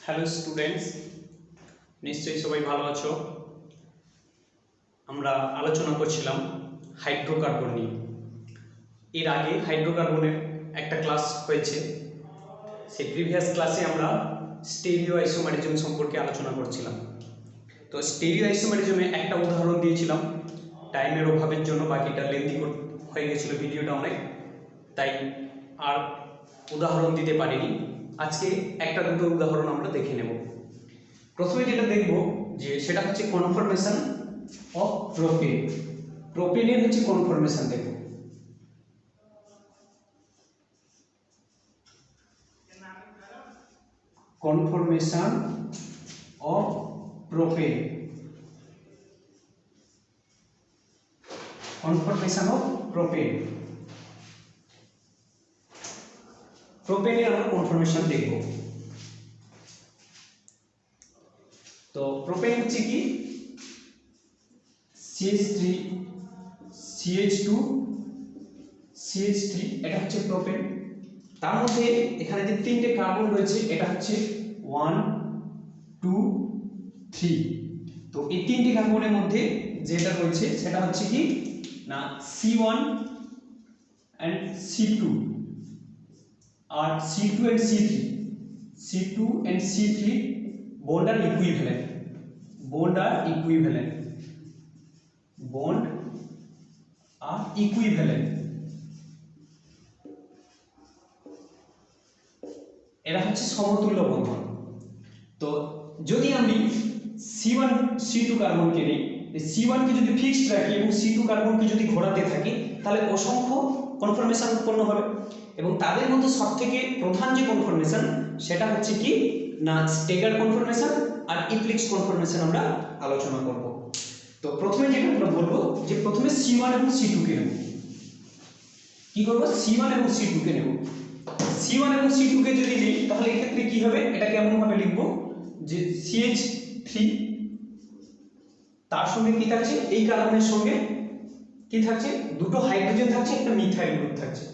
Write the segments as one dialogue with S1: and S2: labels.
S1: Hello students, নিশ্চয়ই সবাই ভালো আছো। আমরা আলোচনা করছিলাম হাইড্রোকার্বন নিয়ে। এর আগে হাইড্রোকার্বনের একটা ক্লাস হয়েছে। সেই প্রিভিয়াস ক্লাসে আমরা স্টেরিও আইসোমারিজম সম্পর্কে আলোচনা করছিলাম। তো স্টেরিও আইসোমারিজমে একটা উদাহরণ দিয়েছিলাম, টাইমের অভাবের জন্য বাকিটা লেন্দি হয়ে গেছিলো ভিডিওটা অনেক, তাই আর উদাহরণ দিতে পারিনি। আজকে একটা দুটো উদাহরণ আমরা দেখে নেব। প্রথমে যেটা দেখব যে সেটা হচ্ছে কনফরমেশন অফ প্রোপেন। প্রোপেনের হচ্ছে কনফরমেশন দেখব। Conformation of propane, conformation of propane. প্রোপেনের আমরা কনফরমেশন দেখব। তো প্রোপেন হচ্ছে কি CH3 CH2 CH3, এটা হচ্ছে প্রোপেন। তার মধ্যে এখানে যে তিনটে কার্বন রয়েছে এটা হচ্ছে 1 2 3। তো এই তিনটে কার্বনের মধ্যে যেটা রয়েছে সেটা হচ্ছে কি না C1 and C2 R C2 and C3। C2 and C3 bond are equivalent, bond are equivalent, bond are equivalent। এরা হচ্ছে সমতুল্য বন্ধন। তো যদি আমি C1 C2 কার্বনকে নিই, C1 কে যদি ফিক্সড রাখি এবং C2 কার্বনকে যদি ঘোরাতে থাকি তাহলে অসংখ্য কনফরমেশন উৎপন্ন হবে। এবং তাদের মধ্যে সবথেকে প্রধান যে কনফরমেশন সেটা হচ্ছে কি না স্টেগার কনফরমেশন আর ইপ্লিক্স কনফরমেশন আমরা আলোচনা করব। তো প্রথমে যেটা আমরা বলবো যে প্রথমে C1 এবং C2 কে নেব। কি করব? C1 এবং C2 কে নেব। C1 এবং C2 কে যদি নিই তাহলে এক্ষেত্রে কি হবে, এটা কেমন ভাবে লিখবো যে CH3 তার সঙ্গে কি থাকছে, এই কার্বনের সঙ্গে কি থাকছে, দুটো হাইড্রোজেন থাকছে, একটা মিথাইল গ্রুপ থাকছে।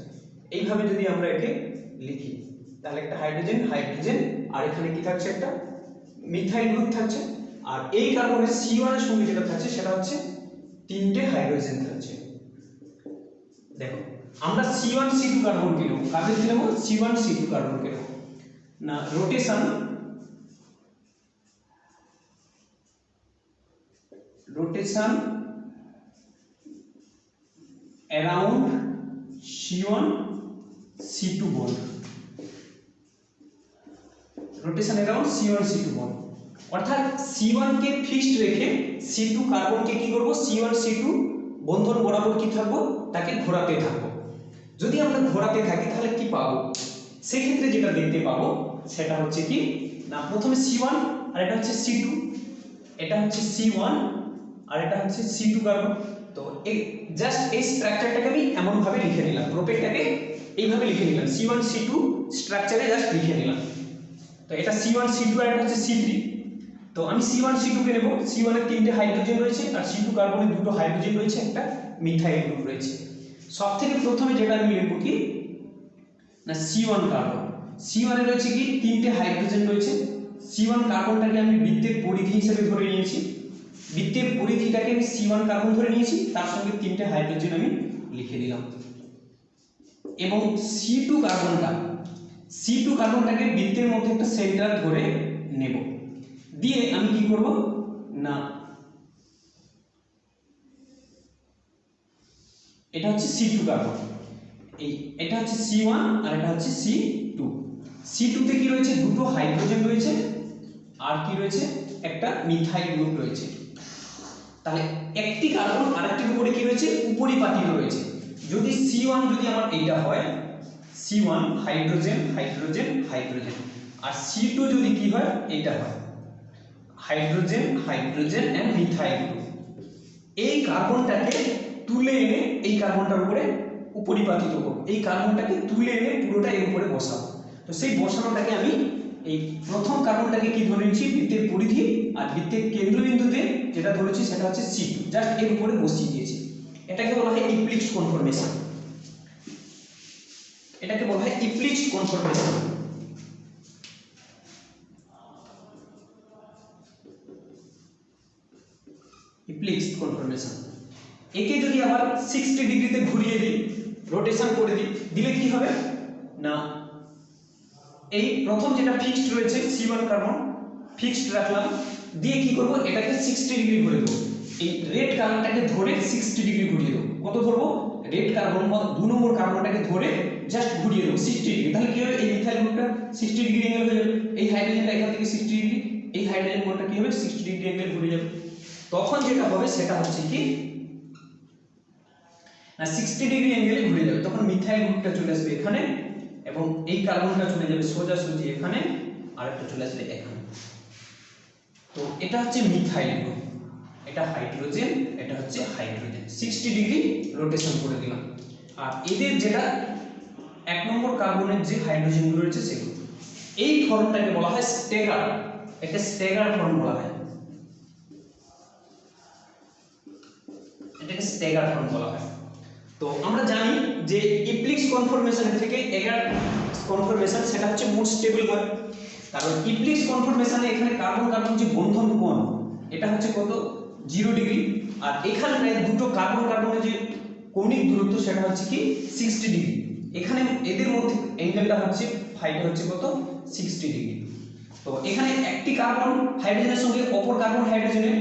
S1: এইভাবে যদি আমরা একে লিখি তাহলে একটা হাইড্রোজেন হাইড্রোজেন আর এখানে কি থাকছে, একটা মিথাইল গ্রুপ থাকছে। আর এই কার্বনের C1 এর সঙ্গে যেটা থাকছে সেটা হচ্ছে তিনটে হাইড্রোজেন থাকছে। দেখো আমরা C1 C2 কার্বন কে নেব। কাদের নেব? C1 C2 কার্বন কে নেব না rotation around C1 C2 bond, rotation around C1 C2 bond। অর্থাৎ C1 কে ফিক্সড রেখে C2 কার্বনকে কি করব, C1 C2 বন্ধন বরাবর কি থাকবো, তাকে ঘোরাতে থাকবো। যদি আমরা ঘোরাতে থাকি তাহলে কি পাবো, সেই ক্ষেত্রে যেটা দেখতে পাবো সেটা হচ্ছে কি না প্রথমে C1 আর এটা হচ্ছে C2, এটা হচ্ছে C1 আর এটা হচ্ছে C2 কার্বন। তো এই জাস্ট এই স্ট্রাকচারটাকে আমি এমন ভাবে লিখে নিলাম, প্রোপেনটাকে এইভাবে লিখে নিলাম, C1 C2 স্ট্রাকচারে জাস্ট লিখে নিলাম। তো এটা C1 C2 আর এটা হচ্ছে C3। তো আমি C1 C2 কে নেব। C1 এর তিনটে হাইড্রোজেন রয়েছে আর C2 কার্বনের দুটো হাইড্রোজেন রয়েছে, একটা মিথাইল গ্রুপ রয়েছে। সবথেকে প্রথমে যেটা আমি লিখব কি না C1 কার্বন। C1 এ রয়েছে কি তিনটে হাইড্রোজেন রয়েছে। C1 কার্বনটাকে আমি বৃত্তের পরিধি হিসেবে ধরে নিয়েছি, বৃত্তের পরিধিটাকে আমি C1 কার্বন ধরে নিয়েছি, তার সঙ্গে তিনটে হাইড্রোজেন আমি লিখে দিলাম। এবং C2 কার্বনটাকে বৃত্তের মধ্যে একটা সেন্টার ধরে নেব। দিয়ে আমি কি করব না এটা হচ্ছে C2 কার্বন, এটা হচ্ছে C1 আর এটা হচ্ছে C2। C2 তে কি রয়েছে, দুটো হাইড্রোজেন রয়েছে আর কি রয়েছে, একটা মিথাইল গ্রুপ রয়েছে। তাহলে একটি কার্বন আরেকটির উপরে কি রয়েছে, উপরিপাতিত রয়েছে। যদি C1 যদি আমার এইটা হয় C1 হাইড্রোজেন হাইড্রোজেন হাইড্রোজেন, আর C2 যদি কি হয় এইটা হয় hydrogen hydrogen and methyl group. এই কার্বনটাকে তুলে এনে এই কার্বনটার উপরে উপরিপাতিত করব, এই কার্বনটাকে তুলে এনে পুরোটা এর উপরে বসাবো। তো সেই বসানোটাকে আমি এই প্রথম কার্বনটাকে কি ধরে নিয়েছি, বৃত্তের পরিধি, আর বৃত্তের কেন্দ্রবিন্দুতে যেটা ধরেছি সেটা হচ্ছে C2, জাস্ট এর উপরে বসিয়ে দিয়েছি। এটাকে বলা হয় ইপ্লিক্স কনফরমেশন, এটাকে বলা হয় ইপ্লিক্স কনফরমেশন। কনফরমেশন। একে যদি আবার 60 ডিগ্রিতে ঘুরিয়ে দিই, রোটেশন করে দিই, দিলে কি হবে না এই প্রথম যেটা ফিক্সড রয়েছে C1 কার্বন ফিক্সড রাখলাম, দিয়ে কি করব এটাকে 60 ডিগ্রি ঘুরে দেবো। এই রেড কার্বনটাকে ধরে 60 ডিগ্রি ঘুরিয়ে দেবো। কত ধরবো? রেড কার্বন বা 2 নম্বর কার্বনটাকে ধরে জাস্ট ঘুরিয়ে দেবো 60 ডিগ্রি। তাহলে কি হবে? এই মিথাইল গ্রুপটা 60 ডিগ্রি অ্যাঙ্গেল হয়ে যাবে, এই হাইড্রোজেনটা এখান থেকে 60 ডিগ্রি, এই হাইড্রোজেন বন্ডটা কি হবে 60 ডিগ্রি অ্যাঙ্গেল ঘুরে যাবে। তখন যেটা হবে সেটা হচ্ছে কি না 60 ডিগ্রি অ্যাঙ্গেলে ঘুরে যাবে। তখন মিথাইল গ্রুপটা চলে আসবে এখানে এবং এই কার্বনটা চলে যাবে সোজাসুজি এখানে, আর একটা চলে আসবে এখানে। তো এটা হচ্ছে মিথাইল গ্রুপ, এটা হাইড্রোজেন, এটা হচ্ছে হাইড্রোজেন। 60 ডিগ্রি রোটেশন করে দিলাম। আর এদের যেটা 1 নম্বর কার্বনের যে হাইড্রোজেনগুলো রয়েছে সেগুলো, এই ফর্মটাকে বলা হয় স্ট্যাগার। এটা স্ট্যাগার ফর্ম বলা হয়, এটাকে স্ট্যাগার ফর্ম বলা হয়। তো আমরা জানি যে ইপ্লিক্স কনফরমেশন থেকে এগার কনফরমেশন সেটা হচ্ছে মোর স্টেবল হয়, কারণ ইপ্লিক্স কনফরমেশনে এখানে কার্বন কার্বন যে বন্ধন কোণ এটা হচ্ছে কত 0 ডিগ্রি, আর এখানে দুটো কার্বন কার্বনের যে কৌণিক দূরত্ব সেটা হচ্ছে কি 60 ডিগ্রি। এখানে এদের মধ্যে অ্যাঙ্গেলটা হচ্ছে ফাইটা হচ্ছে কত 60 ডিগ্রি। তো এখানে একটি কার্বন হাইড্রোজেনের সঙ্গে অপর কার্বন হাইড্রোজেনের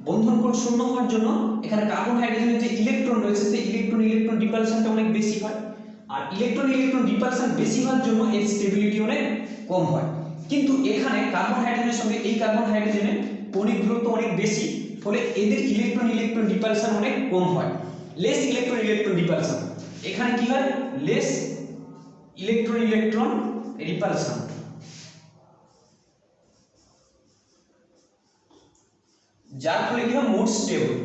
S1: বন্ধন কোণ শূন্য হওয়ার জন্য এখানে কার্বন হাইড্রোজেনের যে ইলেকট্রন রয়েছে সেই ইলেকট্রন ইলেকট্রন রিপালশনটা অনেক বেশি হয়, আর ইলেকট্রন ইলেকট্রন রিপালশন বেশি হওয়ার জন্য এর স্টেবিলিটি অনেক কম হয়। কিন্তু এখানে কার্বন হাইড্রোজেনের সঙ্গে এই কার্বন হাইড্রোজেনের কৌণিক দূরত্ব অনেক বেশি, ফলে এদের ইলেকট্রন ইলেকট্রন রিপালশন অনেক কম হয়, লেস ইলেকট্রন ইলেকট্রন রিপালশন। এখানে কি হয় লেস ইলেকট্রন ইলেকট্রন রিপালশন, যার ফলে কি হয় মোর স্টেবল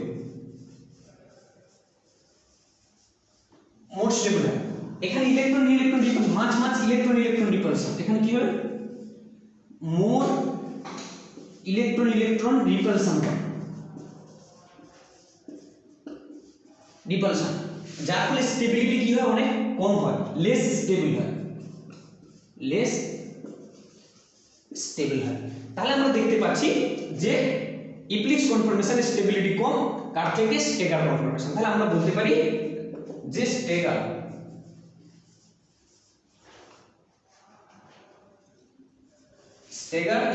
S1: হয়। এখানে ইলেকট্রন ইলেকট্রন রিপালশন মাঝ ইলেকট্রন ইলেকট্রন রিপালশন, এখানে কি হবে মোর ইলেকট্রন ইলেকট্রন রিপালশন যার ফলে স্টেবিলিটি কি হয় অনেক কম হয়, লেস স্টেবল হয়, লেস স্টেবল হয়। তাহলে আমরা দেখতে পাচ্ছি যে ইপ্লিক্স কনফরমেশনের স্টেবিলিটি কম, কার থেকে স্ট্যাগার কনফরমেশন। তাহলে আমরা বলতে পারি যে স্ট্যাগার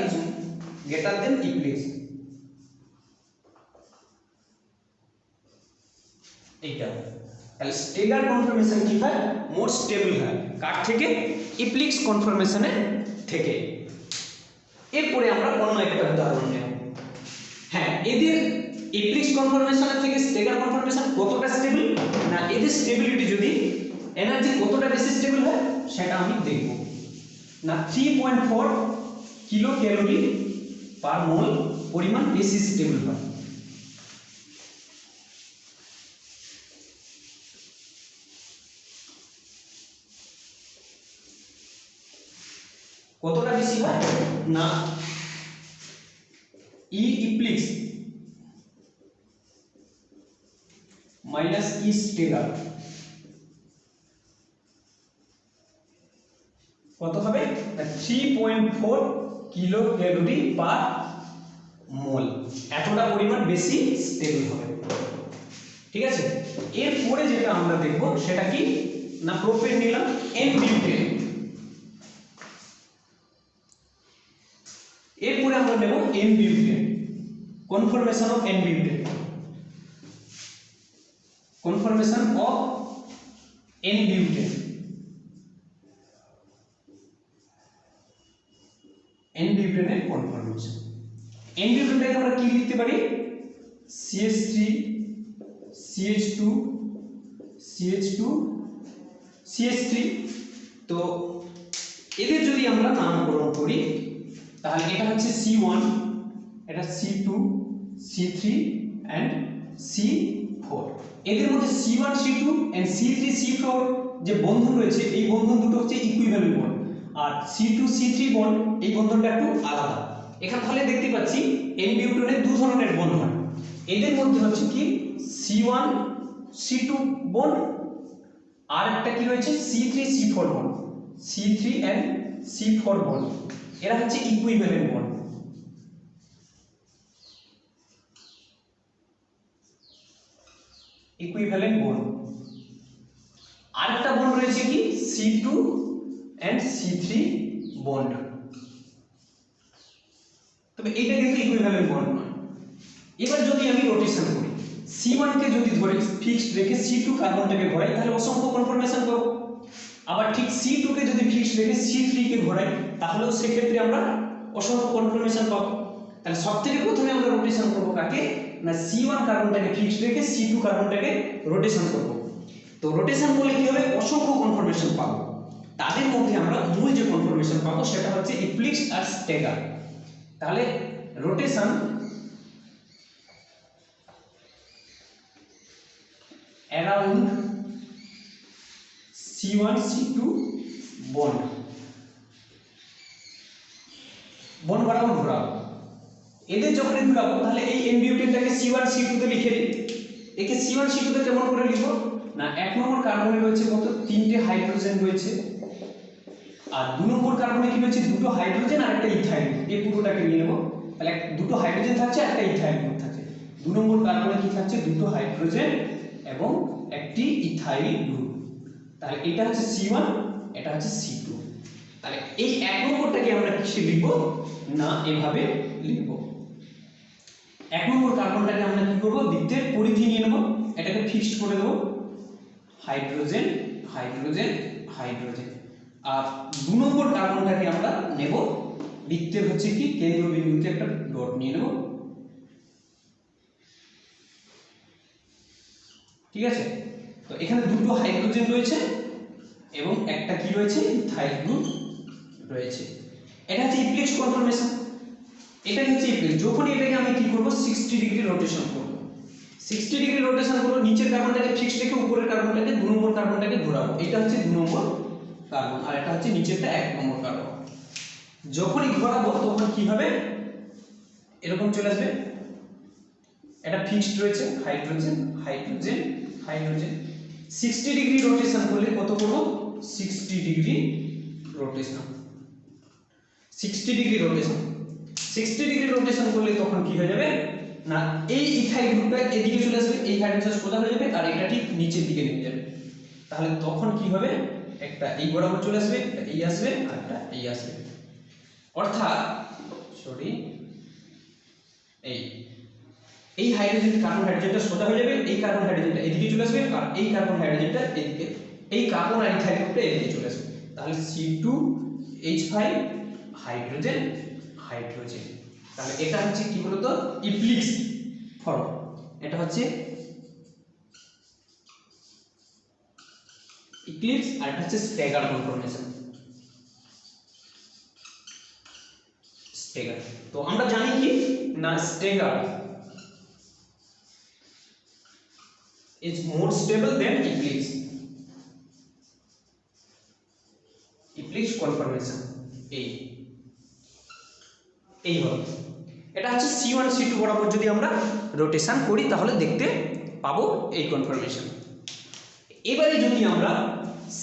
S1: is greater than ইপ্লিক্স। এইটা তাহলে স্ট্যাগার কনফরমেশন কি হয় মোর স্টেবল হয়, কার থেকে ইপ্লিক্স কনফরমেশনের থেকে। এরপরে আমরা অন্য একটা উদাহরণ নেব। হ্যাঁ, এদের ইপ্লিক্স কনফরমেশনের থেকে স্ট্যাগার কনফরমেশন কতটা স্টেবল না এদের স্টেবিলিটি যদি এনার্জি কতটা বেশি স্টেবল হয় সেটা আমি দেখব না 3.4 কিলো ক্যালোরি পার মোল পরিমাণ বেশি স্টেবল হয়। কতটা বেশি হয় না ই ইপ্লিক্স মাইনাস ই স্ট্যাগার কত হবে 3.4 কিলো ক্যালোরি পার মোল, এতটা পরিমাণ বেশি স্টেবল হবে। ঠিক আছে, এরপরে যেটা আমরা দেখব সেটা কি না প্রোপেন নিলাম এন বিউটেন। এরপরে আমরা নেব n butane, conformation of n butane, conformation of n butane. N বিউটেনের কনফরমেশন, এন বিউটেনটাকে আমরা কি লিখতে পারি CH3 CH2 CH2 CH3। তো এদের যদি আমরা নামকরণ করি তাহলে এটা হচ্ছে C1, এটা C2 C3 and C4। এদের মধ্যে C1 C2 and C3 C4 যে বন্ধন রয়েছে এই বন্ধন দুটো হচ্ছে ইকুইভ্যালেন্ট বন্ড, আর C2 C3 বন্ড এই বন্ধনটা একটু আলাদা। এখানে তাহলে দেখতে পাচ্ছি এন বিউটেনের দু ধরনের বন্ধন হয়, এদের মধ্যে হচ্ছে কি C1 C2 বন্ড আর একটা কি রয়েছে C3 C4 bond, C3 and C4 bond, এরা হচ্ছে ইকুইভ্যালেন্ট বন্ড। Equivalent bond. আরেকটা বন্ড রয়েছে কি C2 and C3 বন্ড, তবে এটা কিন্তু ইকুইভ্যালেন্ট বন্ড নয়। এবার যদি আমি রোটেশন করি, C1 কে যদি ধরে ফিক্সড রেখে C2 কার্বনটাকে ঘোরাই তাহলে অসংখ্য কনফর্মেশন পাবো। আবার ঠিক C2 কে যদি ফিক্সড রেখে C3 কে ঘোরাই তাহলেও সেক্ষেত্রে আমরা অসংখ্য কনফর্মেশন পাবো। তাহলে সবথেকে প্রথমে আমরা রোটেশন করব কাকে, না C1 কার্বনটাকে ফিক্সড রেখে C2 কার্বনটাকে রোটেশন করব। তো রোটেশন করলে কি হবে, অসংখ্য কনফর্মেশন পাবো। তাদের মধ্যে আমরা মূল যে কনফর্মেশন পাবো সেটা হচ্ছে ইপ্লিক্স আর স্ট্যাগার। তাহলে rotation around C1 C2 bond বরাবর ঘোরাবো। এদের যখনই ঘোরাবো তাহলে এই এন বিউটেনটাকে C1 C2 তে লিখে দিই। একে C1 C2 তে কেমন করে লিখবো, না এক নম্বর কার্বনে রয়েছে কত, তিনটে হাইড্রোজেন রয়েছে, আর দু নম্বর কার্বনে কি রয়েছে, দুটো হাইড্রোজেন আর একটা ইথাইল। এই পুরোটাকে নিয়ে নেবো। তাহলে দুটো হাইড্রোজেন থাকছে আর একটা ইথাইল গ্রুপ থাকছে। দু নম্বর কার্বনে কি থাকছে, দুটো হাইড্রোজেন এবং একটি ইথাইল গ্রুপ। তাহলে এটা হচ্ছে C1, এটা হচ্ছে C2। তাহলে এই এক নম্বরটাকে আমরা কিসে লিখবো, না এভাবে লিখবো। এক নম্বর কার্বনটাকে আমরা কি করবো, বৃত্তের পরিধি নিয়ে নেবো, এটাকে ফিক্সড করে দেবো, হাইড্রোজেন হাইড্রোজেন হাইড্রোজেন। আর দু নম্বর কার্বনটাকে আমরা নেব বৃত্তের হচ্ছে কি কেন্দ্র বিন্দুতে একটা ডট নিয়ে নেব, ঠিক আছে। তো এখানে দুটো হাইড্রোজেন রয়েছে এবং একটা কি রয়েছে, ইথাইল গ্রুপ রয়েছে। এটা হচ্ছে ইপ্লিক্স কনফর্মেশন। এটা হচ্ছে ইপ্লিক্স। যখন এটাকে আমি কি করব, 60 ডিগ্রি রোটেশন করব। 60 ডিগ্রি রোটেশন করব, নিচের কার্বনটাকে ফিক্সড রেখে উপরের কার্বনটাকে, দু নম্বর কার্বনটাকে ঘোরাবো। এটা হচ্ছে দু নম্বর কার্বন আর এটা হচ্ছে নিচেরটা এক নম্বর কার্বন। যখনই ঘোরাবো তখন কি হবে, এরকম চলে আসবে। এটা ফিক্সড রয়েছে, hydrogen hydrogen hydrogen. 60 degree rotation করলে কত করব, 60 degree rotation. 60 degree rotation 60 degree rotation করলে তখন কি হয়ে যাবে, না এই ইথাইল গ্রুপটা এদিকে চলে আসবে, এই হাইড্রোজেন সোজা হয়ে যাবে আর এটা ঠিক নিচের দিকে নেমে যাবে। তাহলে তখন কি হবে, একটা এই বরাবর চলে আসবে, একটা এই আসবে আর একটা এই আসবে। অর্থাৎ সরি এই হাইড্রোজেন কার্বন হাইড্রোজেনটা সোজা হয়ে যাবে, এই কার্বন হাইড্রোজেনটা এদিকে চলে আসবে আর এই কার্বন হাইড্রোজেনটা এদিকে, এই কার্বন আর ইথাইল গ্রুপটা এদিকে চলে আসবে। তাহলে C2H5 হাইড্রোজেন হাইড্রোজেন। তাহলে এটা হচ্ছে কি বলতো, ইপ্লিক্স ফর্ম। এটা হচ্ছে ইক্লিপস আর এটা হচ্ছে স্ট্যাগার কনফর্মেশন। স্ট্যাগার তো আমরা জানি কি, না স্ট্যাগার is more stable than eclipse. Eclipse conformation এই হলো। এটা হচ্ছে C1 C2 বরাবর যদি আমরা রোটেশন করি তাহলে দেখতে পাবো এই কনফর্মেশন। এবারে যদি আমরা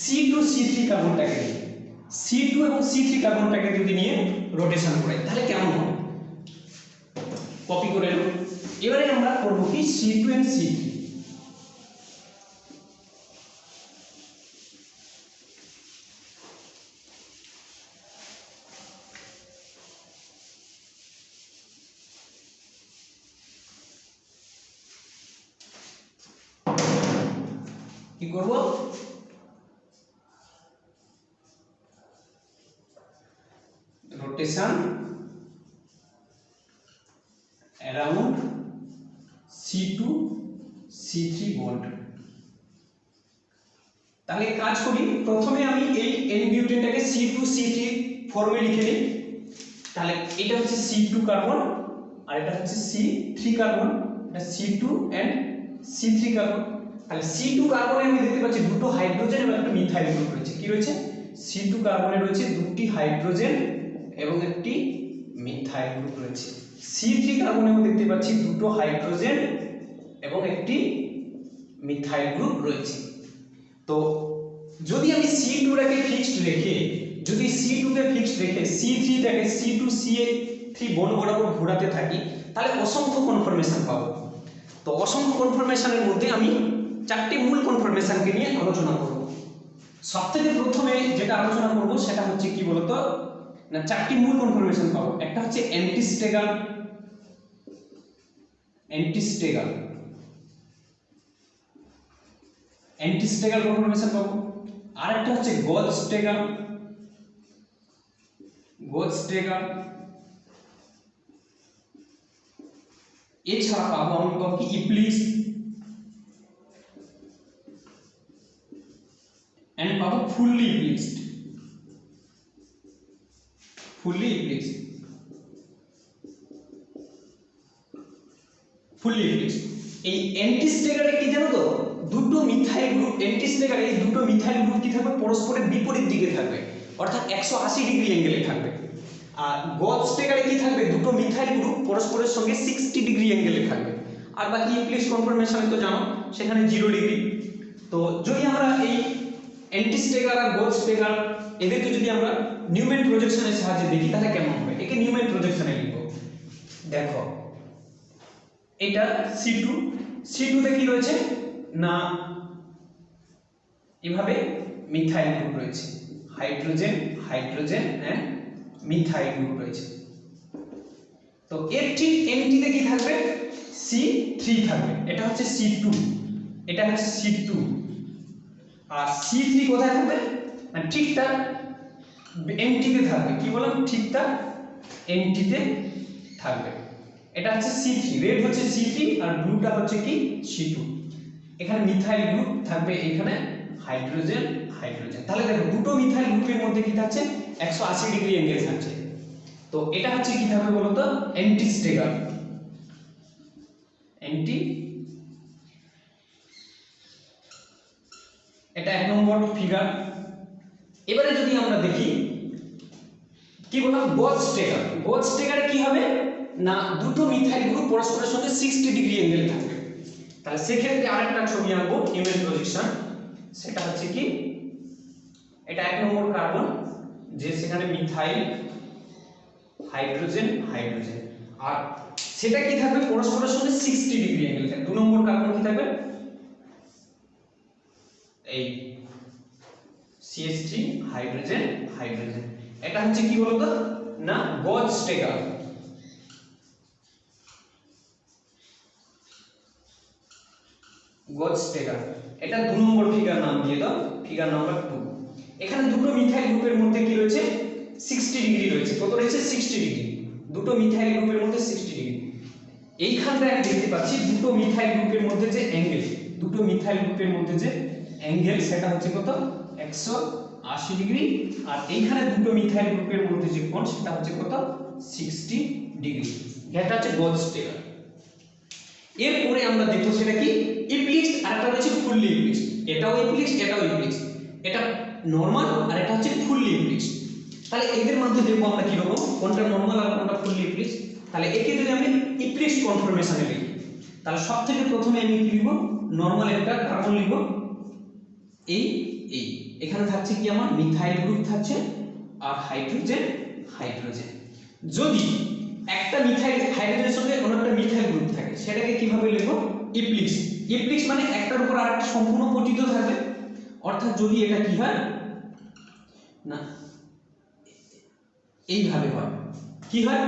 S1: C2 C3 কার্বনটাকে নিই, C2 এবং C3 কার্বনটাকে যদি নিয়ে রোটেশন করাই তাহলে কেমন হবে, কপি করে নেব। এবারে আমরা করব কি, C2 and C3 কি করব, rotation around C2 C3 bond. তাহলে কাজ করি, প্রথমে আমি এই N বিউটেনটাকে C2 C3 ফর্মে লিখে নিই। তাহলে এটা হচ্ছে C2 কার্বন আর এটা হচ্ছে C3 কার্বন, এটা C2 and C3 কার্বন। তাহলে C2 কার্বনে আমি দেখতে পাচ্ছি দুটো হাইড্রোজেন এবং একটা মিথাইল গ্রুপ রয়েছে। কি রয়েছে, C2 কার্বনে রয়েছে দুটি হাইড্রোজেন এবং একটি মিথাইল গ্রুপ রয়েছে। C3 কার্বনে আমি দেখতে পাচ্ছি দুটো হাইড্রোজেন এবং একটি মিথাইল গ্রুপ রয়েছে। তো যদি আমি C2টাকে ফিক্সড রেখে, যদি C2কে ফিক্সড রেখে C3টাকে C2 CH3 বন্ড বরাবর ঘোরাতে থাকি তাহলে অসংখ্য কনফর্মেশন পাবো। তো অসংখ্য কনফর্মেশনের মধ্যে আমি চারটি মূল কনফরমেশনকে নিয়ে আলোচনা করব। সবথেকে প্রথমে যেটা আলোচনা করব সেটা হচ্ছে কি বলতো না, চারটি মূল কনফরমেশন পাবো। একটা হচ্ছে অ্যান্টিস্টেগার কনফরমেশন পাবো। আর একটা হচ্ছে গজ-স্টেগার। এছাড়া পাবো আমি পাবো কি ইপ্লিস্ট এন্ড পাবো ফুললি ইপ্লিস্ট। এই অ্যান্টিস্টেগারে কি জানো তো, দুটো মিথাইল গ্রুপ অ্যান্টিস্টেগারে এই দুটো মিথাইল গ্রুপ কি থাকবে, পরস্পরের বিপরীত দিকে থাকবে, অর্থাৎ 180 ডিগ্রি অ্যাঙ্গেলে থাকবে। আর গজ-স্টেগারে কি থাকবে, দুটো মিথাইল গ্রুপ পরস্পরের সঙ্গে 60 ডিগ্রি অ্যাঙ্গেলে থাকবে। আর বাকি ইপ্লিস্ট কনফরমেশন তো জানো, সেখানে 0 ডিগ্রি। তো যদি আমরা এই অ্যান্টিস্টেগার আর গজ-স্টেগার এদেরকে যদি আমরা নিউম্যান প্রজেকশনের সাহায্যে দেখি তাহলে কেমন হবে। একে নিউম্যান প্রজেকশনে লিখব। দেখো এটা C2 তে কি রয়েছে না, এভাবে মিথাইল গ্রুপ রয়েছে, হাইড্রোজেন এন্ড মিথাইল গ্রুপ রয়েছে। তো এর ঠিক এন্টি তে কি থাকবে, C3 থাকবে। এটা হচ্ছে C2, আর C3 কোথায় থাকবে না, ঠিক তার এন্টিতে থাকবে। কি বললাম, ঠিক তার এন্টিতে থাকবে। এটা হচ্ছে C3, রেড হচ্ছে C3 আর ব্লুটা হচ্ছে কি C2। এখানে মিথাইল গ্রুপ থাকবে, এখানে হাইড্রোজেন। তাহলে দেখো দুটো মিথাইল গ্রুপের মধ্যে কি থাকছে, 180 ডিগ্রি অ্যাঙ্গেল থাকছে। তো এটা হচ্ছে কি থাকবে বলতো, অ্যান্টিস্টেগার। এটা 1 নম্বর ফিগার। এবারে যদি আমরা দেখি কি বললাম, গজ-স্টেগারে কি হবে না, দুটো মিথাইল গ্রুপ পরস্পরের সঙ্গে 60 ডিগ্রি অ্যাঙ্গেলে থাকবে। তাহলে সেক্ষেত্রে আরেকটা ছবি আঁকবো নিউম্যান প্রজেকশন। সেটা হচ্ছে কি, এটা 1 নম্বর কার্বন, যে সেখানে মিথাইল, হাইড্রোজেন, আর সেটা কি থাকবে পরস্পরের সঙ্গে 60 ডিগ্রি অ্যাঙ্গেল থাকবে। 2 নম্বর কার্বন কি থাকবে, এই CH3 হাইড্রোজেন। এটা হচ্ছে কি বলতো না, গজ-স্টেগার। এটা 2 নম্বর ফিগার নাম দিয়ে দাও, ফিগার নাম্বার 2। এখানে দুটো মিথাইল গ্রুপের মধ্যে কি রয়েছে, 60 ডিগ্রি রয়েছে। কত রয়েছে, 60 ডিগ্রি। দুটো মিথাইল গ্রুপের মধ্যে 60 ডিগ্রি। এইখানটা আমি দেখতে পাচ্ছি দুটো মিথাইল গ্রুপের মধ্যে যে অ্যাঙ্গেল, সেটা হচ্ছে কত, 180 ডিগ্রি। আর এইখানে দুটো মিথাইল গ্রুপের মধ্যে যে কোণ, সেটা হচ্ছে কত, 60 ডিগ্রি। এটা হচ্ছে গজ-স্টেগার। এরপরে আমরা দেখবো সেটা কি, ইপ্লিস্ট, আর একটা রয়েছে ফুললি ইপ্লিস্ট। এটাও ইপ্লিস্ট। এটা নরমাল আর এটা হচ্ছে ফুললি ইপ্লিস্ট। তাহলে এদের মধ্যে দেখবো আমরা কি রকম, কোনটা নরমাল আর কোনটা ফুললি ইপ্লিস্ট। তাহলে একে যদি আমি ইপ্লিস্ট কনফরমেশনে লিখি, তাহলে সবথেকে প্রথমে আমি কি লিখব, নরমাল একটা কার্বন লিখব। এই এখানে থাকছে কি আমার মিথাইল গ্রুপ থাকছে আর হাইড্রোজেন। যদি একটা মিথাইল হাইড্রোজেনের সঙ্গে অন্য একটা মিথাইল গ্রুপ থাকে, সেটাকে কিভাবে লিখব, ইপ্লিক্স মানে একটার উপর আরেকটা সম্পূর্ণ পতিত থাকবে। অর্থাৎ যদি এটা কি হয় না, এইভাবে হয়, কি হয়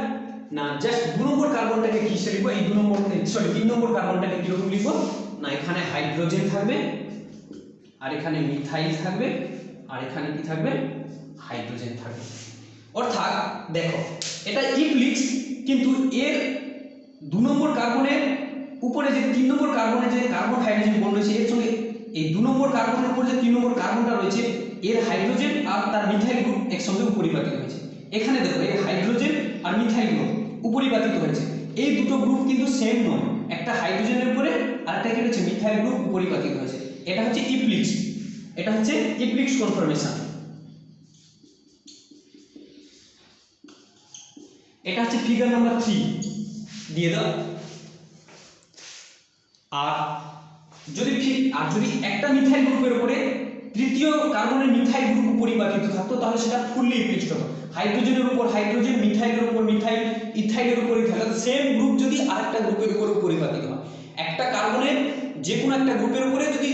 S1: না, জাস্ট 2 নম্বর কার্বনটাকে কি হিসেবে লিখব, এই 3 নম্বর কার্বনটাকে কিরকম লিখব না, এখানে হাইড্রোজেন থাকবে আর এখানে মিথাইল থাকবে আর এখানে কি থাকবে, হাইড্রোজেন থাকবে। অর্থাৎ দেখো এটা ইপ্লিক্স, কিন্তু এর 2 নম্বর কার্বনের উপরে যে 3 নম্বর কার্বনের যে কার্বন হাইড্রোজেন বন্ড রয়েছে, এর সঙ্গে এই 2 নম্বর কার্বনের উপর যে 3 নম্বর কার্বনটা রয়েছে, এর হাইড্রোজেন আর তার মিথাইল গ্রুপ একসঙ্গে উপরিপাতিত হয়েছে। এখানে দেখো এর হাইড্রোজেন আর মিথাইল গ্রুপ উপরিপাতিত হয়েছে। এই দুটো গ্রুপ কিন্তু সেম নয়, একটা হাইড্রোজেনের উপরে আর একটা কি হচ্ছে মিথাইল গ্রুপ উপরিপাতিত হয়েছে। এটা হচ্ছে ইপ্লিক্স কনফরমেশন। এটা হচ্ছে ফিগার নাম্বার 3 দিয়ে দাও। আর যদি একটা মিথাইল গ্রুপের উপরে তৃতীয় কার্বনের মিথাইল গ্রুপ পরিপাতিত থাকতো, তাহলে সেটা ফুললি ইপ্লিক্সড হতো। হাইড্রোজেনের উপর হাইড্রোজেন, মিথাইলের উপর মিথাইল, ইথাইলের উপর ইথাইল, সেম গ্রুপ যদি আরেকটা গ্রুপের উপর পরিপাতিত হয়। একটা কার্বনের যে কোনো একটা গ্রুপের উপরে যদি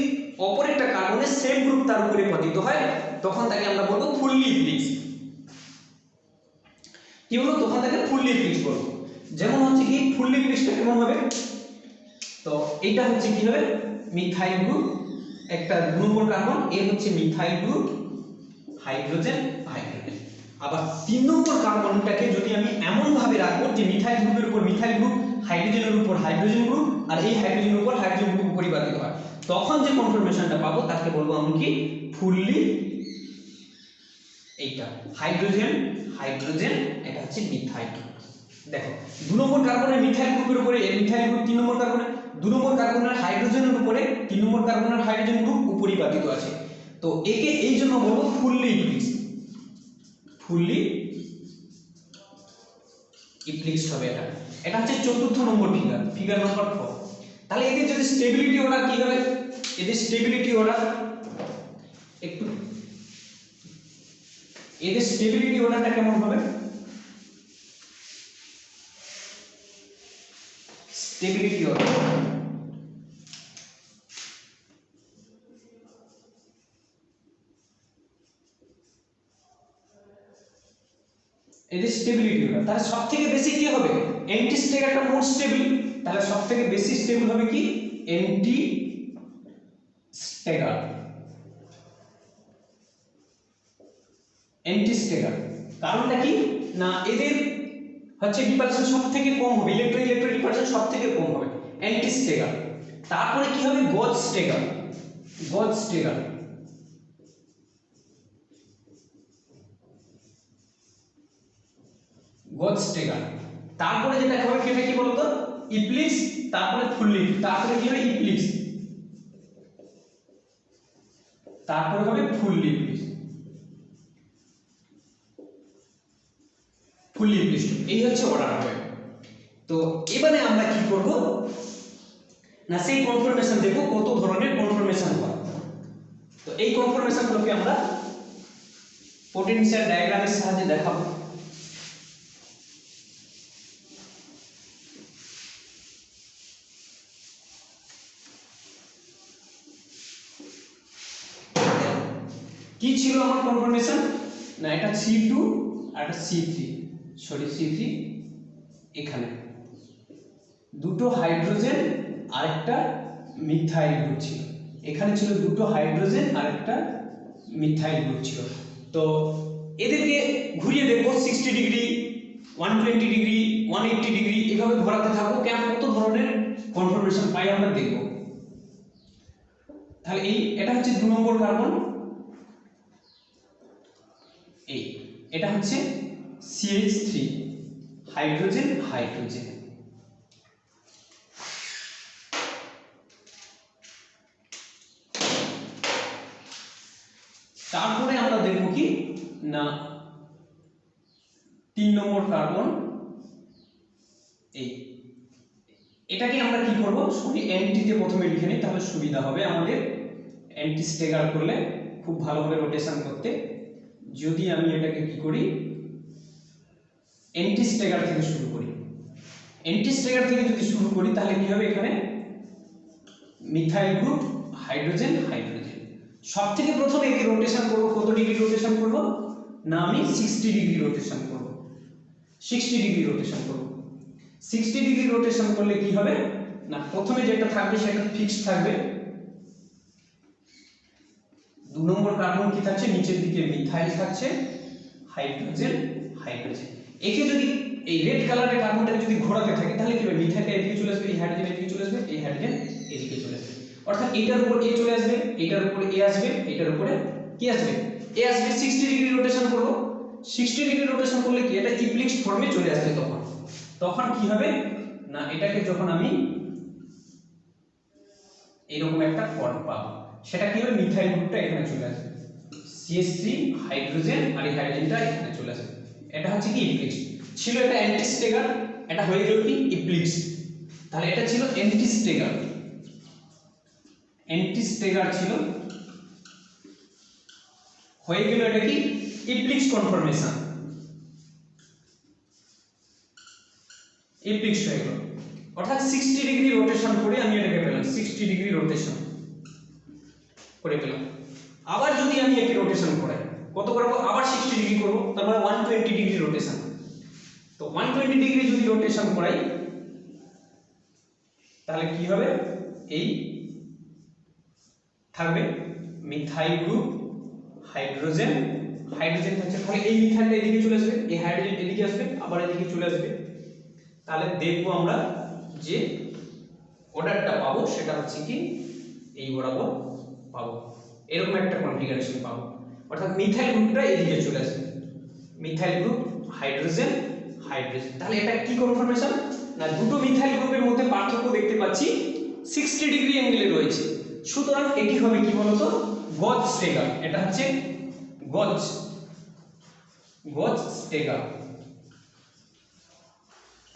S1: অপর একটা কার্বনের সেম গ্রুপ তার উপরে পতিত হয় তখন তাকে আমরা বলবো ফুললি ইপ্লিক্সড। কি হলো, তখন তাকে ফুললি ইপ্লিক্সড বলবো। যেমন হচ্ছে কি ফুললি ইপ্লিক্সডটা কেমন হবে, তো এইটা হচ্ছে কি হবে মিথাইল গ্রুপ, একটা 2 নম্বর কার্বন, এর হচ্ছে মিথাইল গ্রুপ, হাইড্রোজেন হাইড্রোজেন। আবার 3 নম্বর কার্বনটাকে যদি আমি এমন ভাবে রাখবো যে মিথাইল গ্রুপের উপর মিথাইল গ্রুপ, হাইড্রোজেনের উপর হাইড্রোজেন গ্রুপ, আর এই হাইড্রোজেনের উপর হাইড্রোজেন গ্রুপ পরিবর্তিত হয়, তখন যে কনফরমেশনটা পাবো তাকে বলবো আমরা কি ফুললি, এইটা হাইড্রোজেন হাইড্রোজেন, এটা হচ্ছে মিথাইল। দেখো 2 নম্বর কার্বনের মিথাইল গ্রুপের উপরে মিথাইল গ্রুপ, 3 নম্বর কার্বনের 2 নম্বর কার্বনের হাইড্রোজেনের উপরে 3 নম্বর কার্বনের হাইড্রোজেন গ্রুপ উপরিপাতিত আছে, তো একে এই জন্য বলবো ফুললি ইপ্লিক্সড, ফুললি ইপ্লিক্সড হবে এটা। এটা হচ্ছে 4র্থ নম্বর ফিগার, ফিগার নম্বর 4। তাহলে এদের যদি স্টেবিলিটি অর্ডার কি হবে, এদের স্টেবিলিটি অর্ডার একটু, এদের স্টেবিলিটি অর্ডারটা কেমন হবে, স্টেবিলিটি অর্ডার এদের স্টেবিলিটি অর্ডার, তাহলে সবথেকে বেশি কি হবে, অ্যান্টি স্টেগারটা মোর স্টেবল, তাহলে সবথেকে বেশি স্টেবল হবে কি অ্যান্টি স্টেগার, অ্যান্টি স্টেগার। কারণটা কি না এদের হচ্ছে রিপালশন সবথেকে কম হবে, ইলেকট্রন ইলেকট্রন রিপালশন সবথেকে কম হবে, অ্যান্টি স্টেগার। তারপরে কি হবে গজ স্টেগার, গজ স্টেগার, গজ স্টেগার। তারপরে যেটা হবে সেটা কি বলতো ইপ্লিক্স, তারপরে ফুললি, তারপরে কি হবে ইপ্লিক্স, তারপরে হবে ফুললি ইপ্লিক্স, ফুললি ইপ্লিক্সড, এই হচ্ছে অর্ডার হবে। তো এবারে আমরা কি করব না সেই কনফরমেশন দেখব কত ধরনের কনফরমেশন হয়। তো এই কনফরমেশনগুলোকে আমরা পোটেনশিয়াল ডায়াগ্রামের সাহায্যে দেখাবো। কি ছিল আমার কনফরমেশন না এটা C2 আর এটা C3, সরি C3, এখানে দুটো হাইড্রোজেন আর একটা মিথাইল গ্রুপ ছিল, এখানে ছিল দুটো হাইড্রোজেন আর একটা মিথাইল গ্রুপ ছিল। তো এদেরকে ঘুরিয়ে দেখবো 60 ডিগ্রি, 120 ডিগ্রি, 180 ডিগ্রি, এভাবে ঘোরাতে থাকবো, কেন কত ধরনের কনফরমেশন পাই আমরা দেখবো। তাহলে এই এটা হচ্ছে 2 নম্বর কার্বন, এই এটা হচ্ছে CH3, হাইড্রোজেন হাইড্রোজেন। তারপরে আমরা দেখব কি না 3 নম্বর কার্বন, এই এটাকে আমরা কি করব সরি অ্যান্টিতে প্রথমে লিখে নিই তাহলে সুবিধা হবে আমাদের, অ্যান্টি স্টেগার করলে খুব ভালোভাবে রোটেশন করতে। যদি আমি এটাকে কি করি অ্যান্টি স্টেগার থেকে শুরু করি, অ্যান্টি স্টেগার থেকে যদি শুরু করি তাহলে কি হবে এখানে মিথাইল গ্রুপ, হাইড্রোজেন হাইড্রোজেন। সবথেকে প্রথমে একে রোটেশন করব, কত ডিগ্রি রোটেশন করব না আমি 60 ডিগ্রি রোটেশন করব, 60 ডিগ্রি রোটেশন করব। 60 ডিগ্রি রোটেশন করলে কি হবে না প্রথমে যেটা থাকবে সেটা ফিক্সড থাকবে, 2 নম্বর কার্বন কি থাকছে নিচের দিকে মিথাইল থাকছে, হাইড্রোজেন হাইড্রোজেন। একে যদি এই রেড কালারের কার্বনটাকে যদি ঘোরাতে থাকে তাহলে কি হবে মিথাইলটা এদিকে চলে আসবে, এই হাইড্রোজেন এদিকে চলে আসবে, এই হাইড্রোজেন এদিকে চলে আসবে, অর্থাৎ এটার উপর এ চলে আসবে, এটার উপরে এ আসবে, এটার উপরে কি আসবে এ আসবে। 60 ডিগ্রি রোটেশন করব, 60 ডিগ্রি রোটেশন করলে কি এটা ইপ্লিক্সড ফর্মে চলে আসবে। তখন কি হবে না এটাকে যখন আমি এরকম একটা ফর্ম পাবো সেটা কি হবে মিথাইল গ্রুপটা এখানে চলে আসবে, CH3 হাইড্রোজেন আর এই হাইড্রোজেনটা এখানে চলে আসবে। এটা হচ্ছে কি ইপ্লিক্সড ছিল, এটা অ্যান্টি স্টেগার, এটা হয়ে গেল কি ইপ্লিক্সড। তাহলে এটা ছিল অ্যান্টি স্টেগার, অ্যান্টি স্টেগার ছিল, হয়ে গেল এটা কি ইপ্লিক্সড কনফরমেশন, ইপ্লিক্সড হয়ে গেল। অর্থাৎ 60 ডিগ্রি রোটেশন করে আমি এটাকে পেলাম, 60 ডিগ্রি রোটেশন করে পেলাম। আবার যদি আমি একে রোটেশন করাই, কত করব, আবার 60 ডিগ্রি করব, তারপরে 120 ডিগ্রি রোটেশন। তো 120 ডিগ্রি যদি রোটেশন করাই তাহলে কি হবে, এই থাকবে মিথাইল গ্রুপ হাইড্রোজেন, হাইড্রোজেন থাকছে, তাহলে এই মিথাইলটা এদিকে চলে আসবে, এই হাইড্রোজেন এদিকে আসবে, আবার এদিকে চলে আসবে। তাহলে দেখবো আমরা যে অর্ডারটা পাবো সেটা হচ্ছে কি এই বরাবর পাবো, এরকম একটা কনফিগারেশন পাবো। অর্থাৎ মিথাইল গ্রুপটা এদিকে চলে আসবে, মিথাইল গ্রুপ হাইড্রোজেন হাইড্রোজেন। তাহলে এটা কি কনফরমেশন না, দুটো মিথাইল গ্রুপের মধ্যে পার্থক্য দেখতে পাচ্ছি 60 ডিগ্রি অ্যাঙ্গেলে রয়েছে। সুতরাং এটি হবে কি বলতো, গজ স্টেগার। এটা হচ্ছে গজ স্টেগার,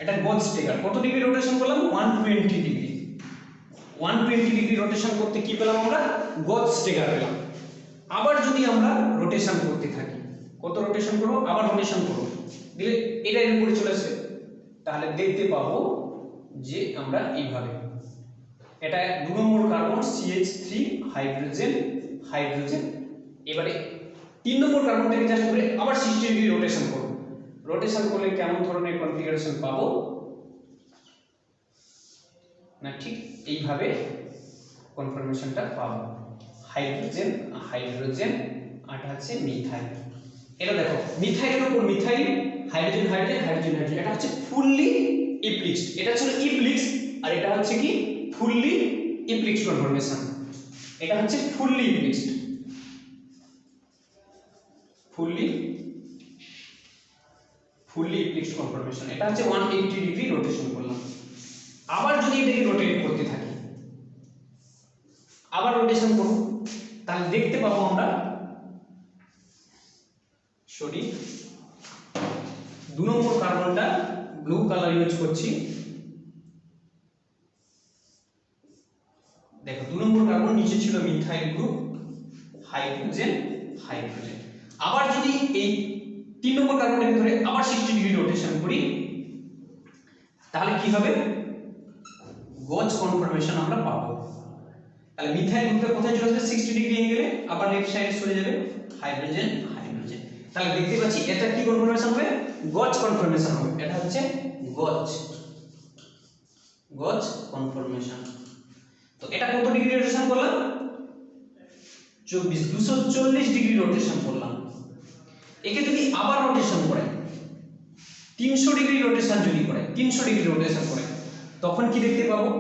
S1: এটা গজ স্টেগার। কত ডিগ্রি রোটেশন করলাম, 120 ডিগ্রি। 120 ডিগ্রি রোটেশন করতে কি পেলাম আমরা, গজ স্টেগার পেলাম। আবার যদি আমরা রোটেশন করতে থাকি, কত রোটেশন করব, আবার রোটেশন করব, দিলে এটা এর উপরে চলে আসবে। তাহলে দেখতে পাবো যে আমরা এইভাবে, এটা 2 নম্বর কার্বন CH3 হাইড্রোজেন হাইড্রোজেন। এবারে 3 নম্বর কার্বনটাকে জাস্ট করে আবার 60 ডিগ্রি রোটেশন করব। রোটেশন করলে কেমন ধরনের কনফিগারেশন পাবো না, ঠিক এইভাবে কনফরমেশনটা পাবো, হাইড্রোজেন হাইড্রোজেন আর হচ্ছে মিথাইল। এটা দেখো মিথাইলের উপর methyl, hydrogen hydrogen hydrogen hydrogen, এটা হচ্ছে ফুললি ইপ্লিক্সড, এটা ছিল ইপ্লিক্স, আর এটা হচ্ছে কি ফুললি ইপ্লিক্সড কনফরমেশন। এটা হচ্ছে ফুললি ইপ্লিক্সড, ফুললি ইপ্লিক্সড কনফরমেশন। এটা হচ্ছে 180 ডিগ্রি রোটেশন করলাম। আবার যদি এটাকে রোটেট করতে থাকি, আবার রোটেশন করব, তাহলে দেখতে পাবো আমরা, সরি 2 নম্বর কার্বনটা ব্লু কালার ইউজ করছি। দেখো 2 নম্বর কার্বন, নিচে ছিল মিথাইল গ্রুপ হাইড্রোজেন হাইড্রোজেন। আবার যদি এই 3 নম্বর কার্বনটাকে ধরে আবার 60 ডিগ্রি রোটেশন করি, তাহলে কি হবে, গজ কনফরমেশন আমরা পাবো। তাহলে মিথাইল গ্রুপটা কোথায় চলে আসবে, 60 ডিগ্রি অ্যাঙ্গেলে, আবার লেফট সাইডে চলে যাবে হাইড্রোজেন হাইড্রোজেন। তাহলে দেখতে পাচ্ছি এটা কি কনফরমেশন হবে, গজ কনফরমেশন হবে। এটা হচ্ছে গজ কনফরমেশন। তো এটা কত ডিগ্রি রোটেশন করলাম, 240 ডিগ্রি রোটেশন করলাম। একে যদি আবার রোটেশন করে 300 ডিগ্রি রোটেশন যদি করে, 300 ডিগ্রি রোটেশন করে, তখন কি দেখতে পাবো,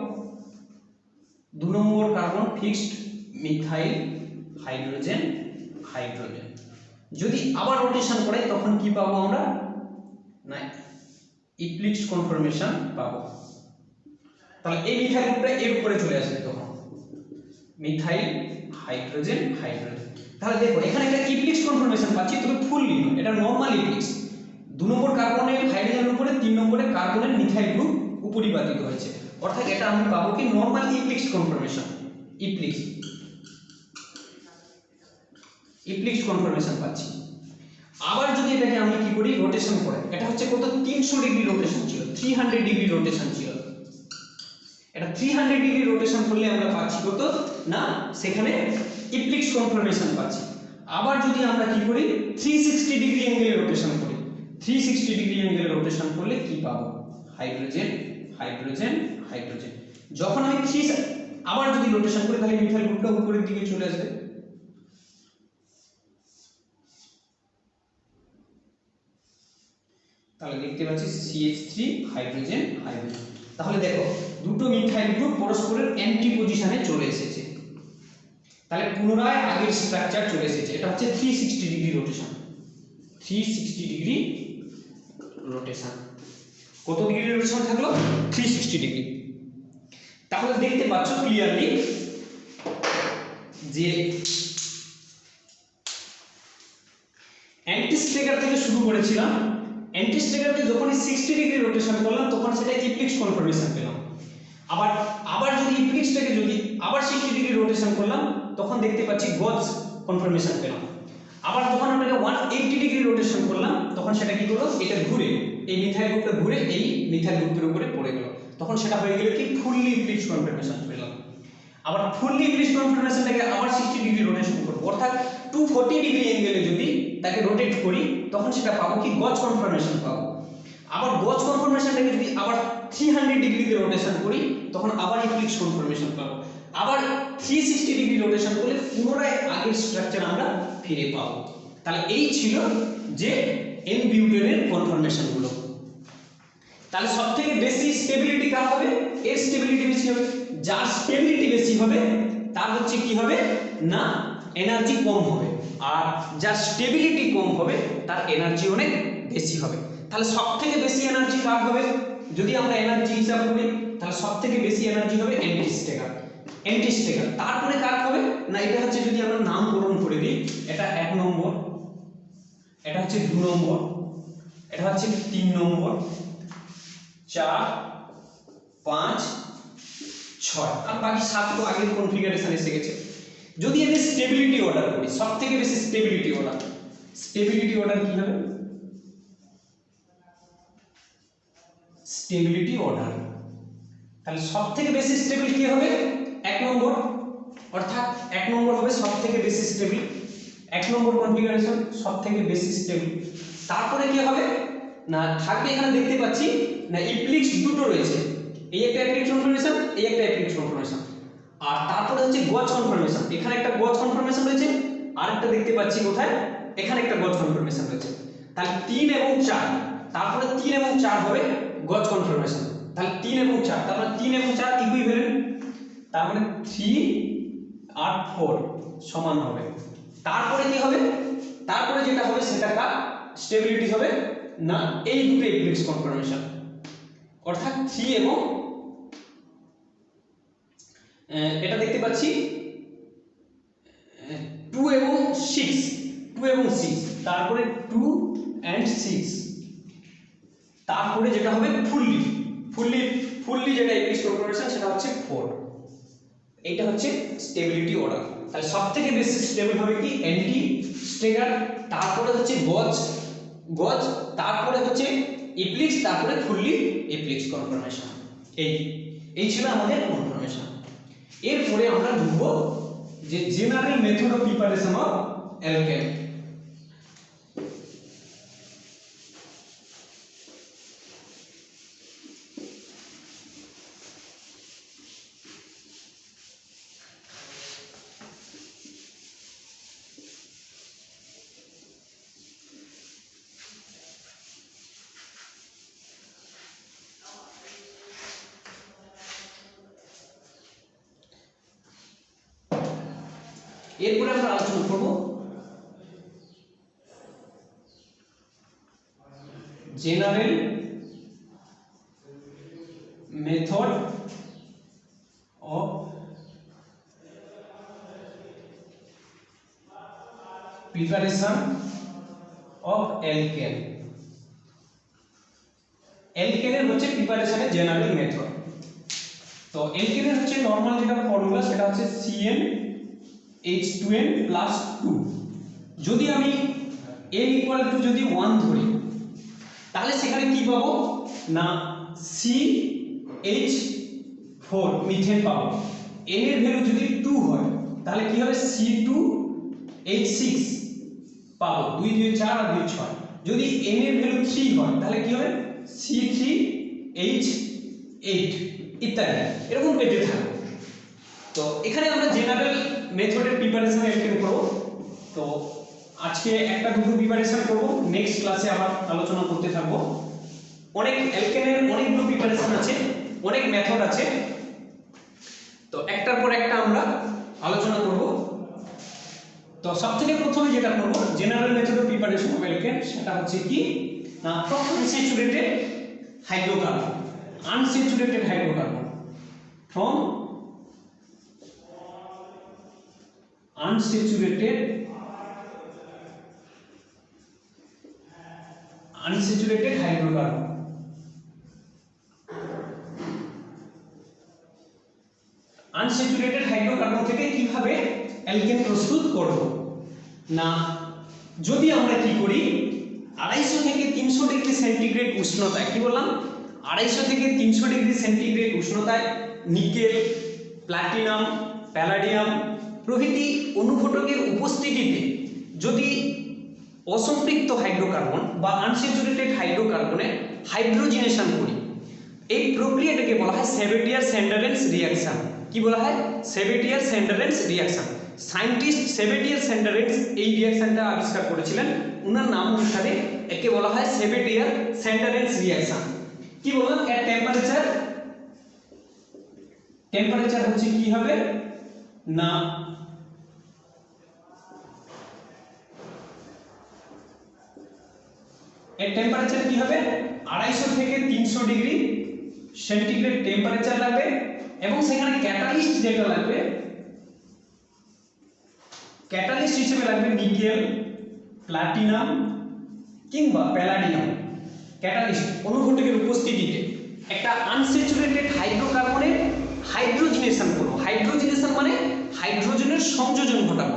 S1: 2 নম্বর carbon fixed methyl hydrogen hydrogen. যদি আবার রোটেশন করে তখন কি পাবো আমরা না, ইপ্লিক্সড কনফরমেশন পাবো। তাহলে এই মিথাইল গ্রুপটা এর উপরে চলে আসবে, তখন মিথাইল হাইড্রোজেন হাইড্রোজেন। তাহলে দেখো এখানে একটা ইপ্লিক্সড কনফরমেশন পাচ্ছি, তবে ফুললি নয়, এটা নরমাল ইপ্লিক্স। 2 নম্বর কার্বনের হাইড্রোজেনের উপরে 3 নম্বরের কার্বনের মিথাইল গ্রুপ উপরিপাতিত হয়েছে, অর্থাৎ এটা আমি পাবো কি নরমাল ইপ্লিক্সড কনফরমেশন, ইপ্লিক্সড কনফরমেশন পাচ্ছি। আবার যদি এটাকে আমি কি করি, রোটেশন করে, এটা হচ্ছে কত 300 ডিগ্রি রোটেশন ছিল, 300 ডিগ্রি রোটেশন ছিল, এটা 300 ডিগ্রি রোটেশন করলে আমরা পাচ্ছি কত না, সেখানে ইপ্লিক্সড কনফরমেশন পাচ্ছি। আবার যদি আমরা কি করি, 360 ডিগ্রি অ্যাঙ্গেলে রোটেশন করি, 360 ডিগ্রি অ্যাঙ্গেলে রোটেশন করলে কি পাবো, হাইড্রোজেন হাইড্রোজেন হাইড্রোজেন। যখন আমি আবার যদি রোটেশন করি, তাহলে মিথাইল গ্রুপটা উপরের দিকে চলে আসবে। তাহলে দেখতে পাচ্ছি CH3 হাইড্রোজেন হাইড্রোজেন। তাহলে দেখো দুটো মিথাইল গ্রুপ পরস্পরের অ্যান্টি পজিশনে চলে এসেছে, তাহলে পুনরায় আগের স্ট্রাকচার চলে এসেছে। এটা হচ্ছে 360 ডিগ্রি রোটেশন, 360 ডিগ্রি রোটেশন। কত ডিগ্রি রোটেশন থাকলো, 360 ডিগ্রি। তাহলে দেখতে পাচ্ছ ক্লিয়ারলি যে অ্যান্টি স্ট্রেগার থেকে শুরু করেছিলাম, অ্যান্টি স্ট্রেগারকে যখনই 60 ডিগ্রি রোটেশন করলাম তখন সেটা ইপ্লিক্সড কনফরমেশন পেলাম। আবার যদি ইপ্লিক্সটাকে যদি আবার 60 ডিগ্রি রোটেশন করলাম তখন দেখতে পাচ্ছি গজ কনফরমেশন পেলাম। আবার যখন আমরা 180 ডিগ্রি রোটেশন করলাম তখন সেটা কি করলো, এটা ঘুরে এই মিথাইল গ্রুপটা ঘুরে এই মিথাইল গ্রুপের উপরে পড়ে গেল, তখন সেটা হয়ে গেল কি ফুললি ইপ্লিক্স কনফার্মেশন পেলাম। আবার ফুললি ইপ্লিক্স কনফার্মেশনটাকে আবার 60 ডিগ্রি রোটেশন করব, অর্থাৎ 240 ডিগ্রি অ্যাঙ্গেলে যদি তাকে রোটেট করি তখন সেটা পাবো কি গজ কনফার্মেশন পাবো। আবার গজ কনফার্মেশনটাকে যদি আবার 300 ডিগ্রিতে রোটেশন করি তখন আবার ইপ্লিক্স কনফার্মেশন পাবো। আবার 360 ডিগ্রি রোটেশন করলে পুনরায় আগের স্ট্রাকচার আমরা ফিরে পাবো। তাহলে এই ছিল যে এন বিউটেনের কনফার্মেশন গুলো। তাহলে সবথেকে বেশি স্টেবিলিটি কার হবে? এর স্টেবিলিটি বেশি হবে। যার স্টেবিলিটি বেশি হবে তার হচ্ছে কি হবে না এনার্জি কম হবে, আর যার স্টেবিলিটি কম হবে তার এনার্জি অনেক বেশি হবে। তাহলে সবথেকে বেশি এনার্জি কার হবে? যদি আমরা এনার্জি হিসাব করি তাহলে সবথেকে বেশি এনার্জি হবে অ্যান্টিস্টেগার। তারপরে কার হবে না, এটা হচ্ছে যদি আমরা নামকরণ করে দিই, এটা 1 নম্বর, এটা হচ্ছে 2 নম্বর, এটা হচ্ছে 3 নম্বর, 4, 5, 6 আর বাকি 7 তো আগের কনফিগারেশন এসে গেছে। যদি আমি স্টেবিলিটি অর্ডার করি, সবথেকে বেশি স্টেবিলিটি অর্ডার কি হবে? Stability order. তাহলে সবথেকে বেশি স্টেবল কি হবে? 1 নম্বর, অর্থাৎ 1 নম্বর হবে সবথেকে বেশি স্টেবল। 1 নম্বর কনফিগারেশন সবথেকে বেশি স্টেবল। তারপরে কি হবে না থাকবে এখানে দেখতে পাচ্ছি না ইপ্লিক্স দুটো রয়েছে, এই একটা ইপ্লিক্স কনফার্মেশন, এই একটা ইপ্লিক্স কনফার্মেশন। আর তারপরে হচ্ছে গজ কনফার্মেশন, এখানে একটা গজ কনফার্মেশন রয়েছে, আরেকটা দেখতে পাচ্ছি কোথায় এখানে একটা গজ কনফার্মেশন রয়েছে। তাহলে 3 এবং 4, তারপরে 3 এবং 4 হবে গজ কনফার্মেশন। তাহলে 3 এবং 4, তারপরে 3 এবং 4 ইকুইভ্যালেন্ট, তার মানে 3 আর 4 সমান হবে। তারপরে কি হবে? তারপরে যেটা হবে সেটা কার স্টেবিলিটি হবে না এই দুটো ইপ্লিক্স কনফার্মেশন, অর্থাৎ 3 এবং এটা দেখতে পাচ্ছি 2 এবং 6, তারপরে 2 and 6, তারপরে যেটা হবে ফুললি যেটা ইপ্লিক্স কনফার্মেশন সেটা হচ্ছে 4। এইটা হচ্ছে স্টেবিলিটি অর্ডার। তাহলে সবথেকে বেশি স্টেবল হবে কি অ্যান্টিস্টেগার, তারপরে হচ্ছে গজ, তারপরে হচ্ছে ইপ্লিক্স, তারপরে ফুললি ইপ্লিক্স কনফার্মেশন। এই ছিল আমাদের কনফার্মেশন। এরপরে আমরা ঢুকবো যে general method of preparation of alkane. এরপরে আমরা আলোচনা করব general method of preparation of alkane. অ্যালকেনের হচ্ছে প্রিপারেশনের জেনারেল মেথড। তো অ্যালকেনের হচ্ছে নরমাল যেটা ফর্মুলা সেটা হচ্ছে CnH2n+2। যদি আমি n = যদি 1 ধরি তাহলে সেখানে কি পাবো না CH4 মিথেন পাবো। n এর ভ্যালু যদি 2 হয় তাহলে কি হবে C2H6 পাবো, 2 2 4 আর 2 6। যদি n এর ভ্যালু 3 হয় তাহলে কি হবে C3H8 ইত্যাদি এরকম পেতে থাকবে। তো এখানে আমরা জেনারেল মেথডের প্রিপারেশন অ্যালকেন করব। তো আজকে একটা দুটো প্রিপারেশন করব, নেক্সট ক্লাসে আবার আলোচনা করতে থাকবো। অনেক অ্যালকেনের অনেকগুলো প্রিপারেশন আছে, অনেক মেথড আছে, তো একটার পর একটা আমরা আলোচনা করব। তো সবথেকে প্রথমে যেটা করব general method of preparation of alkane, সেটা হচ্ছে কি না unsaturated hydrocarbon, unsaturated hydrocarbon from unsaturated hydrocarbon. Unsaturated hydrocarbon থেকে কিভাবে অ্যালকেন প্রস্তুত করব না, যদি আমরা কি করি 250 থেকে 300 ডিগ্রি সেন্টিগ্রেড উষ্ণতায়, কি বললাম 250 থেকে 300 ডিগ্রি সেন্টিগ্রেড উষ্ণতায় নিকেল, প্লাটিনাম, প্যালাডিয়াম প্রভৃতি অনুঘটকের উপস্থিতিতে যদি অসম্পৃক্ত হাইড্রোকার্বন বা আনস্যাচুরেটেড হাইড্রোকার্বনে হাইড্রোজিনেশন করি, এই প্রক্রিয়াটাকে বলা হয় সেবেটিয়ার-স্যান্ডারেন্স রিঅ্যাকশন। কি বলা হয়? সেবেটিয়ার-স্যান্ডারেন্স রিঅ্যাকশন। সায়েন্টিস্ট সেবেটিয়ার-স্যান্ডারেন্স এই রিঅ্যাকশনটা আবিষ্কার করেছিলেন। ওনার নাম অনুসারে একে বলা হয় সেবেটিয়ার-স্যান্ডারেন্স রিঅ্যাকশন। কি বললাম? এর টেম্পারেচার হচ্ছে কি হবে না এর টেম্পারেচার কি হবে 250 থেকে 300 ডিগ্রি সেন্টিগ্রেড টেম্পারেচার লাগবে এবং সেখানে ক্যাটালিস্ট যেটা লাগবে, ক্যাটালিস্ট হিসেবে লাগবে নিকেল, প্লাটিনাম কিংবা প্যালাডিয়াম। ক্যাটালিস্ট অনুঘটকের উপস্থিতিতে একটা আনস্যাচুরেটেড হাইড্রোকার্বনের হাইড্রোজিনেশন করব। হাইড্রোজিনেশন মানে হাইড্রোজেনের সংযোজন ঘটাবো।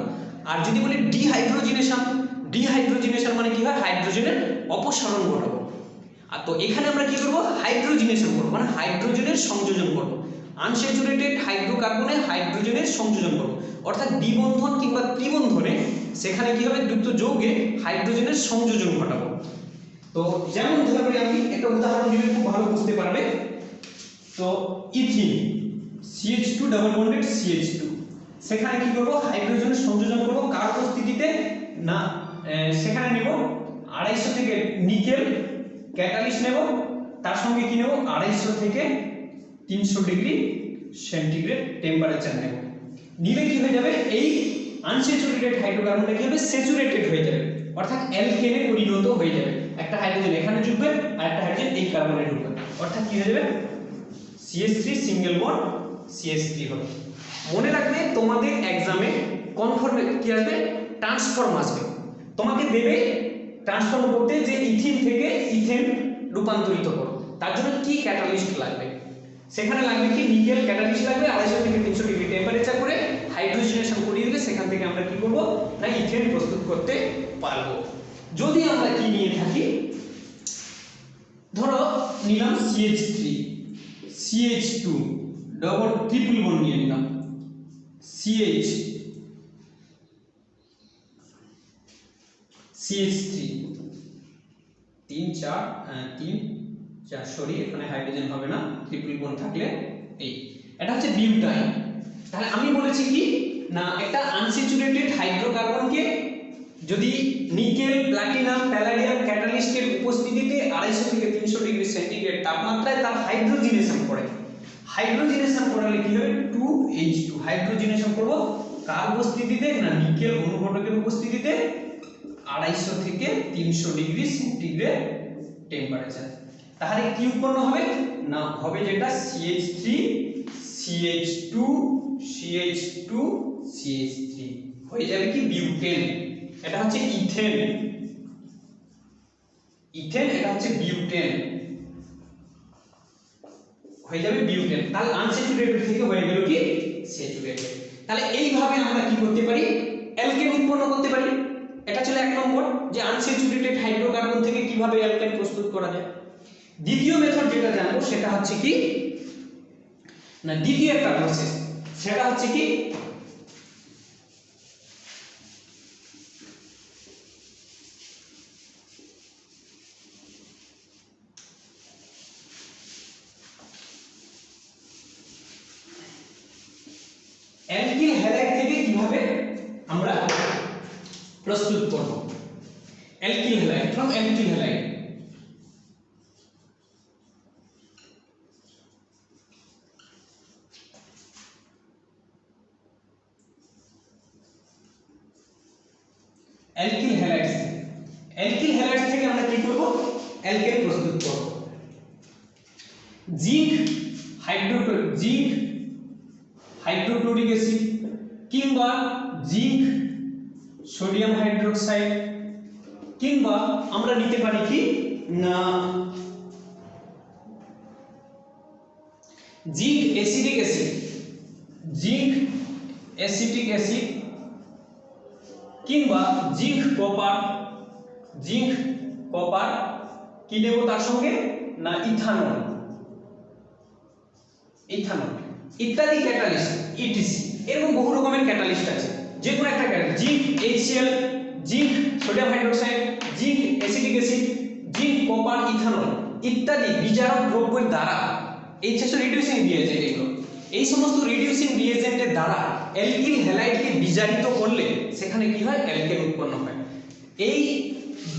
S1: আর যদি বলি ডিহাইড্রোজিনেশন, ডিহাইড্রোজিনেশন মানে কি হয়? হাইড্রোজেনের অপসারণ ঘটাবো। আর তো এখানে আমরা কি করব? হাইড্রোজিনেশন করব, মানে হাইড্রোজেনের সংযোজন করব। আনস্যাচুরেটেড হাইড্রোকার্বনে হাইড্রোজেনের সংযোজন করব, অর্থাৎ দ্বিবন্ধন কিংবা ত্রিবন্ধনে সেখানে কি হবে? যুক্ত যৌগে হাইড্রোজেনের সংযোজন ঘটাবো। তো যেমন ধরো আমি একটা উদাহরণ দিলে খুব ভালো বুঝতে পারবে। তো ethene CH2 double bonded CH2, সেখানে কি করব? হাইড্রোজেনের সংযোজন করব। কার উপস্থিতিতে? না সেখানে নেব 250 থেকে নিকেল ক্যাটালিস্ট নেব, তার সঙ্গে কি নেব? 250 থেকে 300 ডিগ্রি সেন্টিগ্রেড টেম্পারেচার নেব। নিলে কি হয়ে যাবে? এই আনস্যাচুরেটেড হাইড্রোকার্বনটা কি হবে? স্যাচুরেটেড হয়ে যাবে, অর্থাৎ অ্যালকেনে পরিণত হয়ে যাবে। একটা হাইড্রোজেন এখানে ঢুকবে আর একটা হাইড্রোজেন এই কার্বনে ঢুকবে, অর্থাৎ কি হয়ে যাবে? CH3 সিঙ্গেল বন্ড CH3 হবে। মনে রাখবে তোমাদের এক্সামে কনফর্ম কি আসবে? ট্রান্সফর্ম আসবে। তোমাকে দেবে ট্রান্সফর্ম করতে যে ইথিন থেকে ইথেন রূপান্তরিত করো। তার জন্য কি ক্যাটালিস্ট লাগবে? সেখানে লাগবে কি? নিকেল ক্যাটালিস্ট লাগবে। 250 থেকে 300 ডিগ্রি টেম্পারেচার করে হাইড্রোজেনেশন করিয়ে দিলে সেখান থেকে আমরা কি করব? না ইথেন প্রস্তুত করতে পারবো। যদি আমরা কি নিয়ে থাকি, ধরো নিলাম CH3 CH2 double triple bond নিয়ে নিলাম, CH3 3 4 সরি, এখানে হাইড্রোজেন হবে না, ট্রিপল বন্ড থাকলে এই এটা হচ্ছে বিউটাইন। তাহলে আমি বলেছি কি না একটা আনস্যাচুরেটেড হাইড্রোকার্বনকে যদি নিকেল, প্লাটিনাম, প্যালাডিয়াম ক্যাটালিস্টের উপস্থিতিতে 250 থেকে 300 ডিগ্রি সেন্টিগ্রেড তাপমাত্রায় তার হাইড্রোজিনেশন করে, হাইড্রোজিনেশন করালে কি হবে? 2H2 হাইড্রোজিনেশন করব। কার উপস্থিতিতে? না নিকেল অনুঘটকের উপস্থিতিতে 250 থেকে 300 ডিগ্রি সেন্টিগ্রেড টেম্পারেচার। তাহলে কি উৎপন্ন হবে? না হবে যেটা CH3 CH2 CH2 CH3 হয়ে যাবে কি? বিউটেন। এটা হচ্ছে ইথেন, ইথেন এটা হচ্ছে বিউটেন, হয়ে যাবে বিউটেন। তাহলে আনস্যাচুরেটেড থেকে হয়ে গেল কি? স্যাচুরেটেড। তাহলে এইভাবে আমরা কি করতে পারি? অ্যালকেন উৎপন্ন করতে পারি। এটা ছিল 1 নম্বর, যে আনস্যাচুরেটেড হাইড্রোকার্বন থেকে কিভাবে অ্যালকেন প্রস্তুত করা যায়। দ্বিতীয় মেথড যেটা জানবো সেটা হচ্ছে কি না দ্বিতীয় একটা প্রসেস, সেটা হচ্ছে কি অ্যালকিল হ্যালাইড থেকে কিভাবে আমরা প্রস্তুত করব। Alkyl halide from alkyl halide, alkyl halides, alkyl halides থেকে আমরা কি করব? অ্যালকেন প্রস্তুত করব। জিঙ্ক হাইড্রোক্লোরিক অ্যাসিড কিংবা জিঙ্ক সোডিয়াম হাইড্রোক্সাইড কিংবা আমরা নিতে পারি কি না zinc acetic acid, zinc acetic acid কিংবা জিঙ্ক কপার কি দেব তার সঙ্গে? না ইথানল, ইথানল ইত্যাদি ক্যাটালিস্ট ইটিসি। এরকম বহু রকমের ক্যাটালিস্ট আছে। যে কোনো একটা catalyst, zinc HCl, zinc sodium hydroxide, zinc acetic acid, zinc copper ethanol ইত্যাদি বিজারক দ্রব্যের দ্বারা, এই হচ্ছে রিডিউসিং রিয়েজেন্ট এগুলো, এই সমস্ত রিডিউসিং রিয়েজেন্টের দ্বারা অ্যালকিল হ্যালাইডকে বিজারিত করলে সেখানে কি হয়, অ্যালকেন উৎপন্ন হয়। এই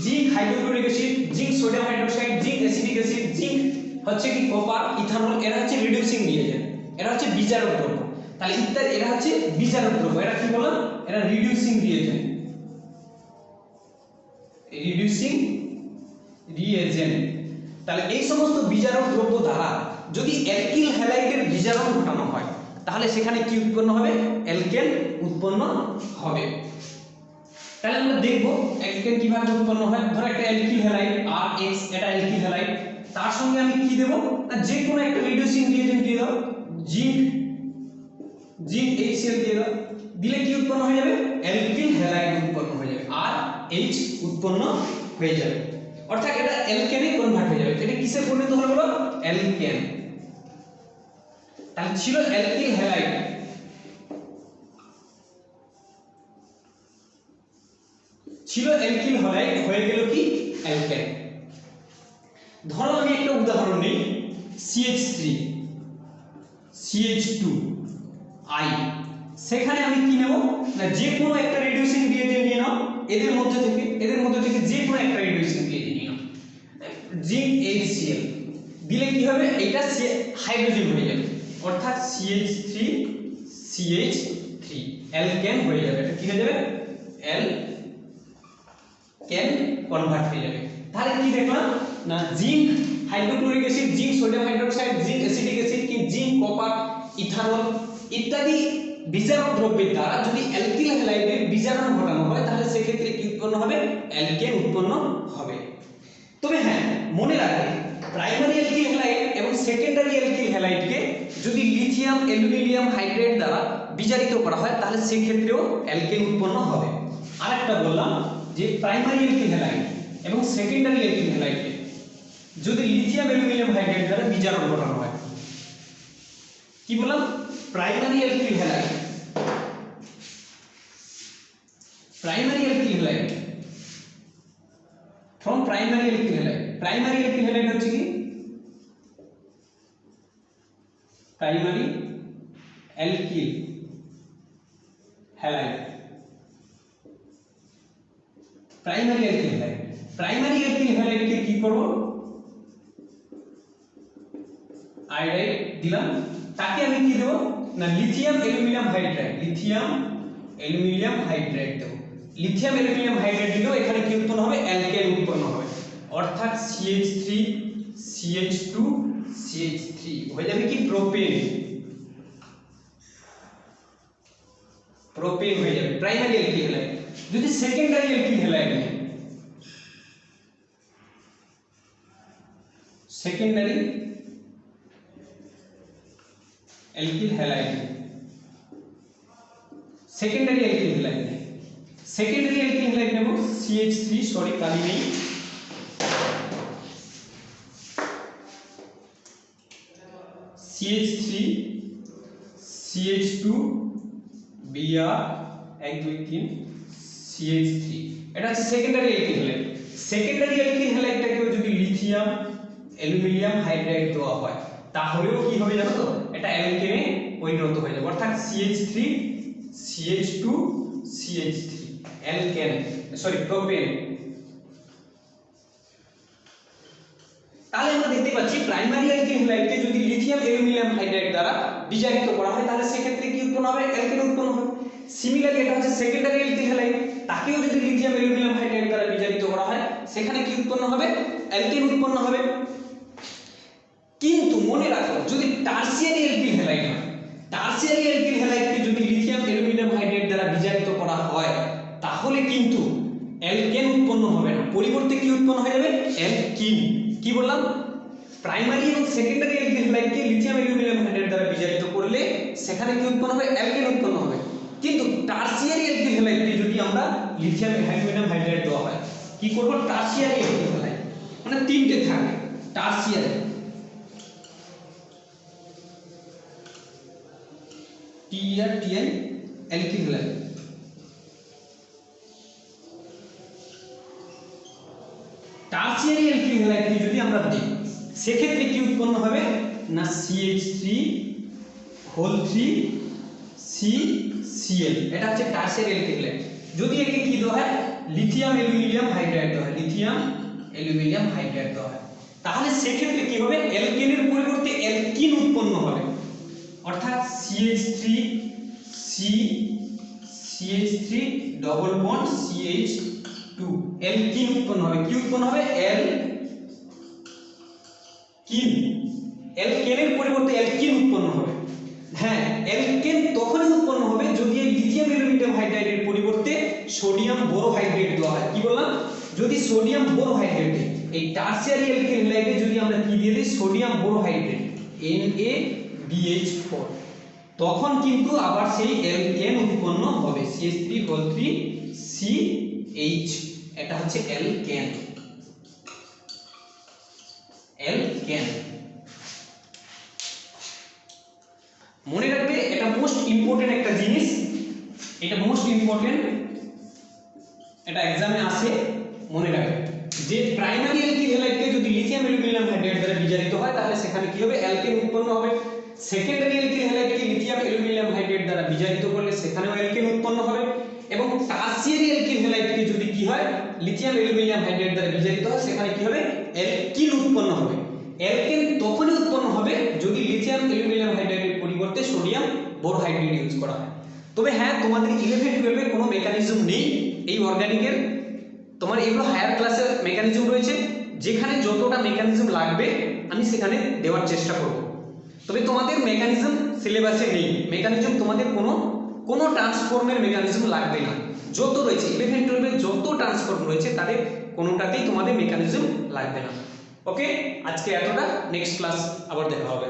S1: zinc hydrochloric acid, zinc sodium hydroxide, zinc acetic acid, zinc হচ্ছে কি কপার ইথানল, এরা হচ্ছে রিডিউসিং রিয়েজেন্ট, এরা হচ্ছে বিজারক দ্রব্য। তাহলে ইত্যাদি এরা হচ্ছে বিজারক দ্রব্য, এরা কি বললাম, এরা রিডিউসিং রিয়েজেন্ট, রিডিউসিং রিয়েজেন্ট। তাহলে এই সমস্ত বিজারক দ্রব্য দ্বারা যদি অ্যালকিল হ্যালাইডের বিজারণ ঘটানো হয় তাহলে সেখানে কি উৎপন্ন হবে, অ্যালকেন উৎপন্ন হবে। তাহলে আমরা দেখব অ্যালকেন কিভাবে উৎপন্ন হয়। ধরো একটা অ্যালকিল হ্যালাইড RH, এটা অ্যালকিল হ্যালাইড, তার সঙ্গে আমি কি দেব না, যে কোনো একটা রিডিউসিং রিয়েজেন্ট দিয়ে দাও, জিঙ্ক HCl দিয়ে দাও, দিলে কি উৎপন্ন হয়ে যাবে, অ্যালকিল হ্যালাইড উৎপন্ন হয়ে যাবে, RH উৎপন্ন হয়ে যাবে, অর্থাৎ এটা অ্যালকেনে কনভার্ট হয়ে যাবে। এটা কিসে পরিণত হলো বলো, অ্যালকেন। তাহলে ছিল অ্যালকিল হ্যালাইড, ছিল অ্যালকিল হ্যালাইড, হয়ে গেল কি অ্যালকেন। ধরো আমি একটা উদাহরণ নেই, CH3 CH2I, সেখানে আমি কি নেব না, যে কোনো একটা রিডিউসিং রিয়েজেন্ট নিয়ে নাও, এদের মধ্যে থেকে যে কোনো একটা রিডিউসিং রিয়েজেন্ট নিয়ে নাও, জিঙ্ক HCl দিলে কি হবে, এটা হাইড্রোজেন হয়ে যাবে, অর্থাৎ CH3 অ্যালকেন হয়ে যাবে। এটা কি হয়ে যাবে, অ্যালকেন কনভার্ট হয়ে যাবে। তাহলে কি দেখলাম না, zinc hydrochloric acid, zinc sodium hydroxide, zinc acetic acid, কি জিঙ্ক কপার ইথানল ইত্যাদি বিজারক দ্রব্যের দ্বারা যদি অ্যালকিল হ্যালাইডের বিজারণ ঘটানো হয় তাহলে সেক্ষেত্রে কি উৎপন্ন হবে, অ্যালকেন উৎপন্ন হবে। তবে হ্যাঁ, মনে রাখবে প্রাইমারি অ্যালকিল হ্যালাইড এবং সেকেন্ডারি অ্যালকিল হ্যালাইডকে যদি লিথিয়াম অ্যালুমিনিয়াম হাইড্রাইড দ্বারা বিজারিত করা হয় তাহলে সেই ক্ষেত্রেও অ্যালকেন উৎপন্ন হবে। আরেকটা বললাম যে প্রাইমারি অ্যালকিল হ্যালাইড এবং সেকেন্ডারি অ্যালকিল হ্যালাইডকে যদি লিথিয়াম অ্যালুমিনিয়াম হাইড্রাইড দ্বারা বিজারণ ঘটানো হয়, কি বললাম, primary alkyl halide, primary alkyl halide from primary alkyl halide, primary alkyl halide হচ্ছে কি, primary alkyl halide, primary alkyl halide, primary alkyl halide কে কি করব, আয়োডাইড দিলাম, তাকে আমি কি দেব না, lithium aluminium hydride, lithium aluminium hydride দেব। লিথিয়াম অ্যালুমিনিয়াম হাইড্রাইড দিলেও এখানে কি উৎপন্ন হবে, অ্যালকেন উৎপন্ন হবে, অর্থাৎ CH3 CH2 CH3 হয়ে যাবে কি, প্রোপেন, প্রোপেন হয়ে যাবে প্রাইমারি অ্যালকিল হ্যালাইড। যদি সেকেন্ডারি অ্যালকিল হ্যালাইড নেই, secondary alkyl halide, secondary alkyl halide, secondary alkyl halide নেব CH3, সরি কালি নেই, CH3 CH2 Br 1 2 3 CH3, এটা হচ্ছে secondary alkyl halide. Secondary alkyl হ্যালাইডটাকে যদি লিথিয়াম অ্যালুমিনিয়াম হাইড্রাইড দেওয়া হয় তাহলেও কি হবে জানো তো, এটা অ্যালকেনে পরিণত হয়ে যাবে, অর্থাৎ CH3 CH2 CH3 alkane, sorry propane. তাহলে আমরা দেখতে পাচ্ছি প্রাইমারি অ্যালকিল হ্যালাইডকে যদি লিথিয়াম অ্যালুমিনিয়াম হাইড্রাইড দ্বারা বিজারিত করা হয় তাহলে সেক্ষেত্রে কি উৎপন্ন হবে, অ্যালকেন উৎপন্ন হবে। সিমিলারলি এটা হচ্ছে সেকেন্ডারি অ্যালকিল হ্যালাইড, তাকেও যদি লিথিয়াম অ্যালুমিনিয়াম হাইড্রাইড দ্বারা বিজারিত করা হয় সেখানে কি উৎপন্ন হবে, অ্যালকেন উৎপন্ন হবে। কিন্তু মনে রাখো যদি টারসিয়ারি অ্যালকিল হ্যালাইড হয়, টারসিয়ারি অ্যালকিল হ্যালাইডকে যদি লিথিয়াম অ্যালুমিনিয়াম হাইড্রাইড দ্বারা বিজারিত করা হয় তাহলে কিন্তু অ্যালকেন উৎপন্ন হবে না, পরিবর্তে কি উৎপন্ন হয়ে যাবে, অ্যালকিন। কি বললাম, প্রাইমারি এবং সেকেন্ডারি অ্যালকিল হ্যালাইডকে লিথিয়াম অ্যালুমিনিয়াম হাইড্রাইড দ্বারা বিজারিত করলে সেখানে কি উৎপন্ন হবে, অ্যালকেন উৎপন্ন হবে। কিন্তু টারসিয়ারি অ্যালকিল হ্যালাইডকে যদি আমরা লিথিয়াম অ্যালুমিনিয়াম হাইড্রাইড দেওয়া হয়, কি করব, টারসিয়ারি অ্যালকিল হ্যালাইড, মানে তিনটে থাকে tertiary, TER alkyl halide. Tertiary alkyl হ্যালাইডকে যদি আমরা দিই সেক্ষেত্রে কি উৎপন্ন হবে না CH3 এটা হচ্ছে টারসিয়ারি অ্যালকিল হ্যালাইড। যদি একে কি দেওয়া হয় লিথিয়াম অ্যালুমিনিয়াম হাইড্রাইড দেওয়া হয়, লিথিয়াম অ্যালুমিনিয়াম হাইড্রাইড দেওয়া হয়, তাহলে সেক্ষেত্রে কি হবে অ্যালকেনের পরিবর্তে অ্যালকিন উৎপন্ন হবে, অর্থাৎ CH3 double bond CH2 alkyne উৎপন্ন হবে। কি উৎপন্ন হবে অ্যালকেনের পরিবর্তে অ্যালকিন উৎপন্ন হবে। হ্যাঁ, অ্যালকেন তখনই উৎপন্ন হবে যদি এই লিথিয়াম অ্যালুমিনিয়াম হাইড্রাইডের পরিবর্তে সোডিয়াম বোরোহাইড্রেট দেওয়া হয়। কি বললাম, যদি সোডিয়াম বোরোহাইড্রেটে এই টারসিয়ারি অ্যালকিল হ্যালাইডে যদি আমরা কি দিয়ে দিই সোডিয়াম বোরোহাইড্রেট NaBH4, তখন কিন্তু আবার সেই অ্যালকেন উৎপন্ন হবে CH3CH, এটা হচ্ছে অ্যালকেন। মনে রাখবে এটা মোস্ট ইম্পর্টেন্ট একটা জিনিস, এটা মোস্ট ইম্পর্টেন্ট, এটা এক্সামে আসে। মনে রাখবে যে প্রাইমারি অ্যালকিল হ্যালাইডকে যদি লিথিয়াম অ্যালুমিনিয়াম হাইড্রাইড দ্বারা বিজারিত হয় তাহলে সেখানে কি হবে অ্যালকেন উৎপন্ন হবে। সেকেন্ডারি অ্যালকিল হ্যালাইডকে লিথিয়াম অ্যালুমিনিয়াম হাইড্রাইড দ্বারা বিজারিত করলে সেখানেও অ্যালকেন উৎপন্ন হবে। এবং টারসিয়ারি অ্যালকিল হ্যালাইডকে যদি কি হয় লিথিয়াম অ্যালুমিনিয়াম হাইড্রাইড দ্বারা বিজারিত হয় সেখানে কি হবে অ্যালকিন উৎপন্ন হবে। অ্যালকেন তখনই উৎপন্ন হবে যদি লিথিয়াম অ্যালুমিনিয়াম হাইড্রাইডের পরিবর্তে সোডিয়াম বোরোহাইড্রেট ইউজ করা হয়। তবে হ্যাঁ, তোমাদের 11-12 এর কোনো মেকানিজম নেই এই অর্গানিকের, তোমার এগুলো হায়ার ক্লাসের মেকানিজম রয়েছে, যেখানে যতটা মেকানিজম লাগবে আমি সেখানে দেওয়ার চেষ্টা করব। তবে তোমাদের মেকানিজম সিলেবাসে নেই, মেকানিজম তোমাদের কোনো ট্রান্সফর্মের মেকানিজম লাগবে না। যত রয়েছে 11-12 এর যত ট্রান্সফর্ম রয়েছে তাদের কোনোটাতেই তোমাদের মেকানিজম লাগবে না। ওকে, আজকে এতটা, নেক্সট ক্লাস আবার দেখা হবে।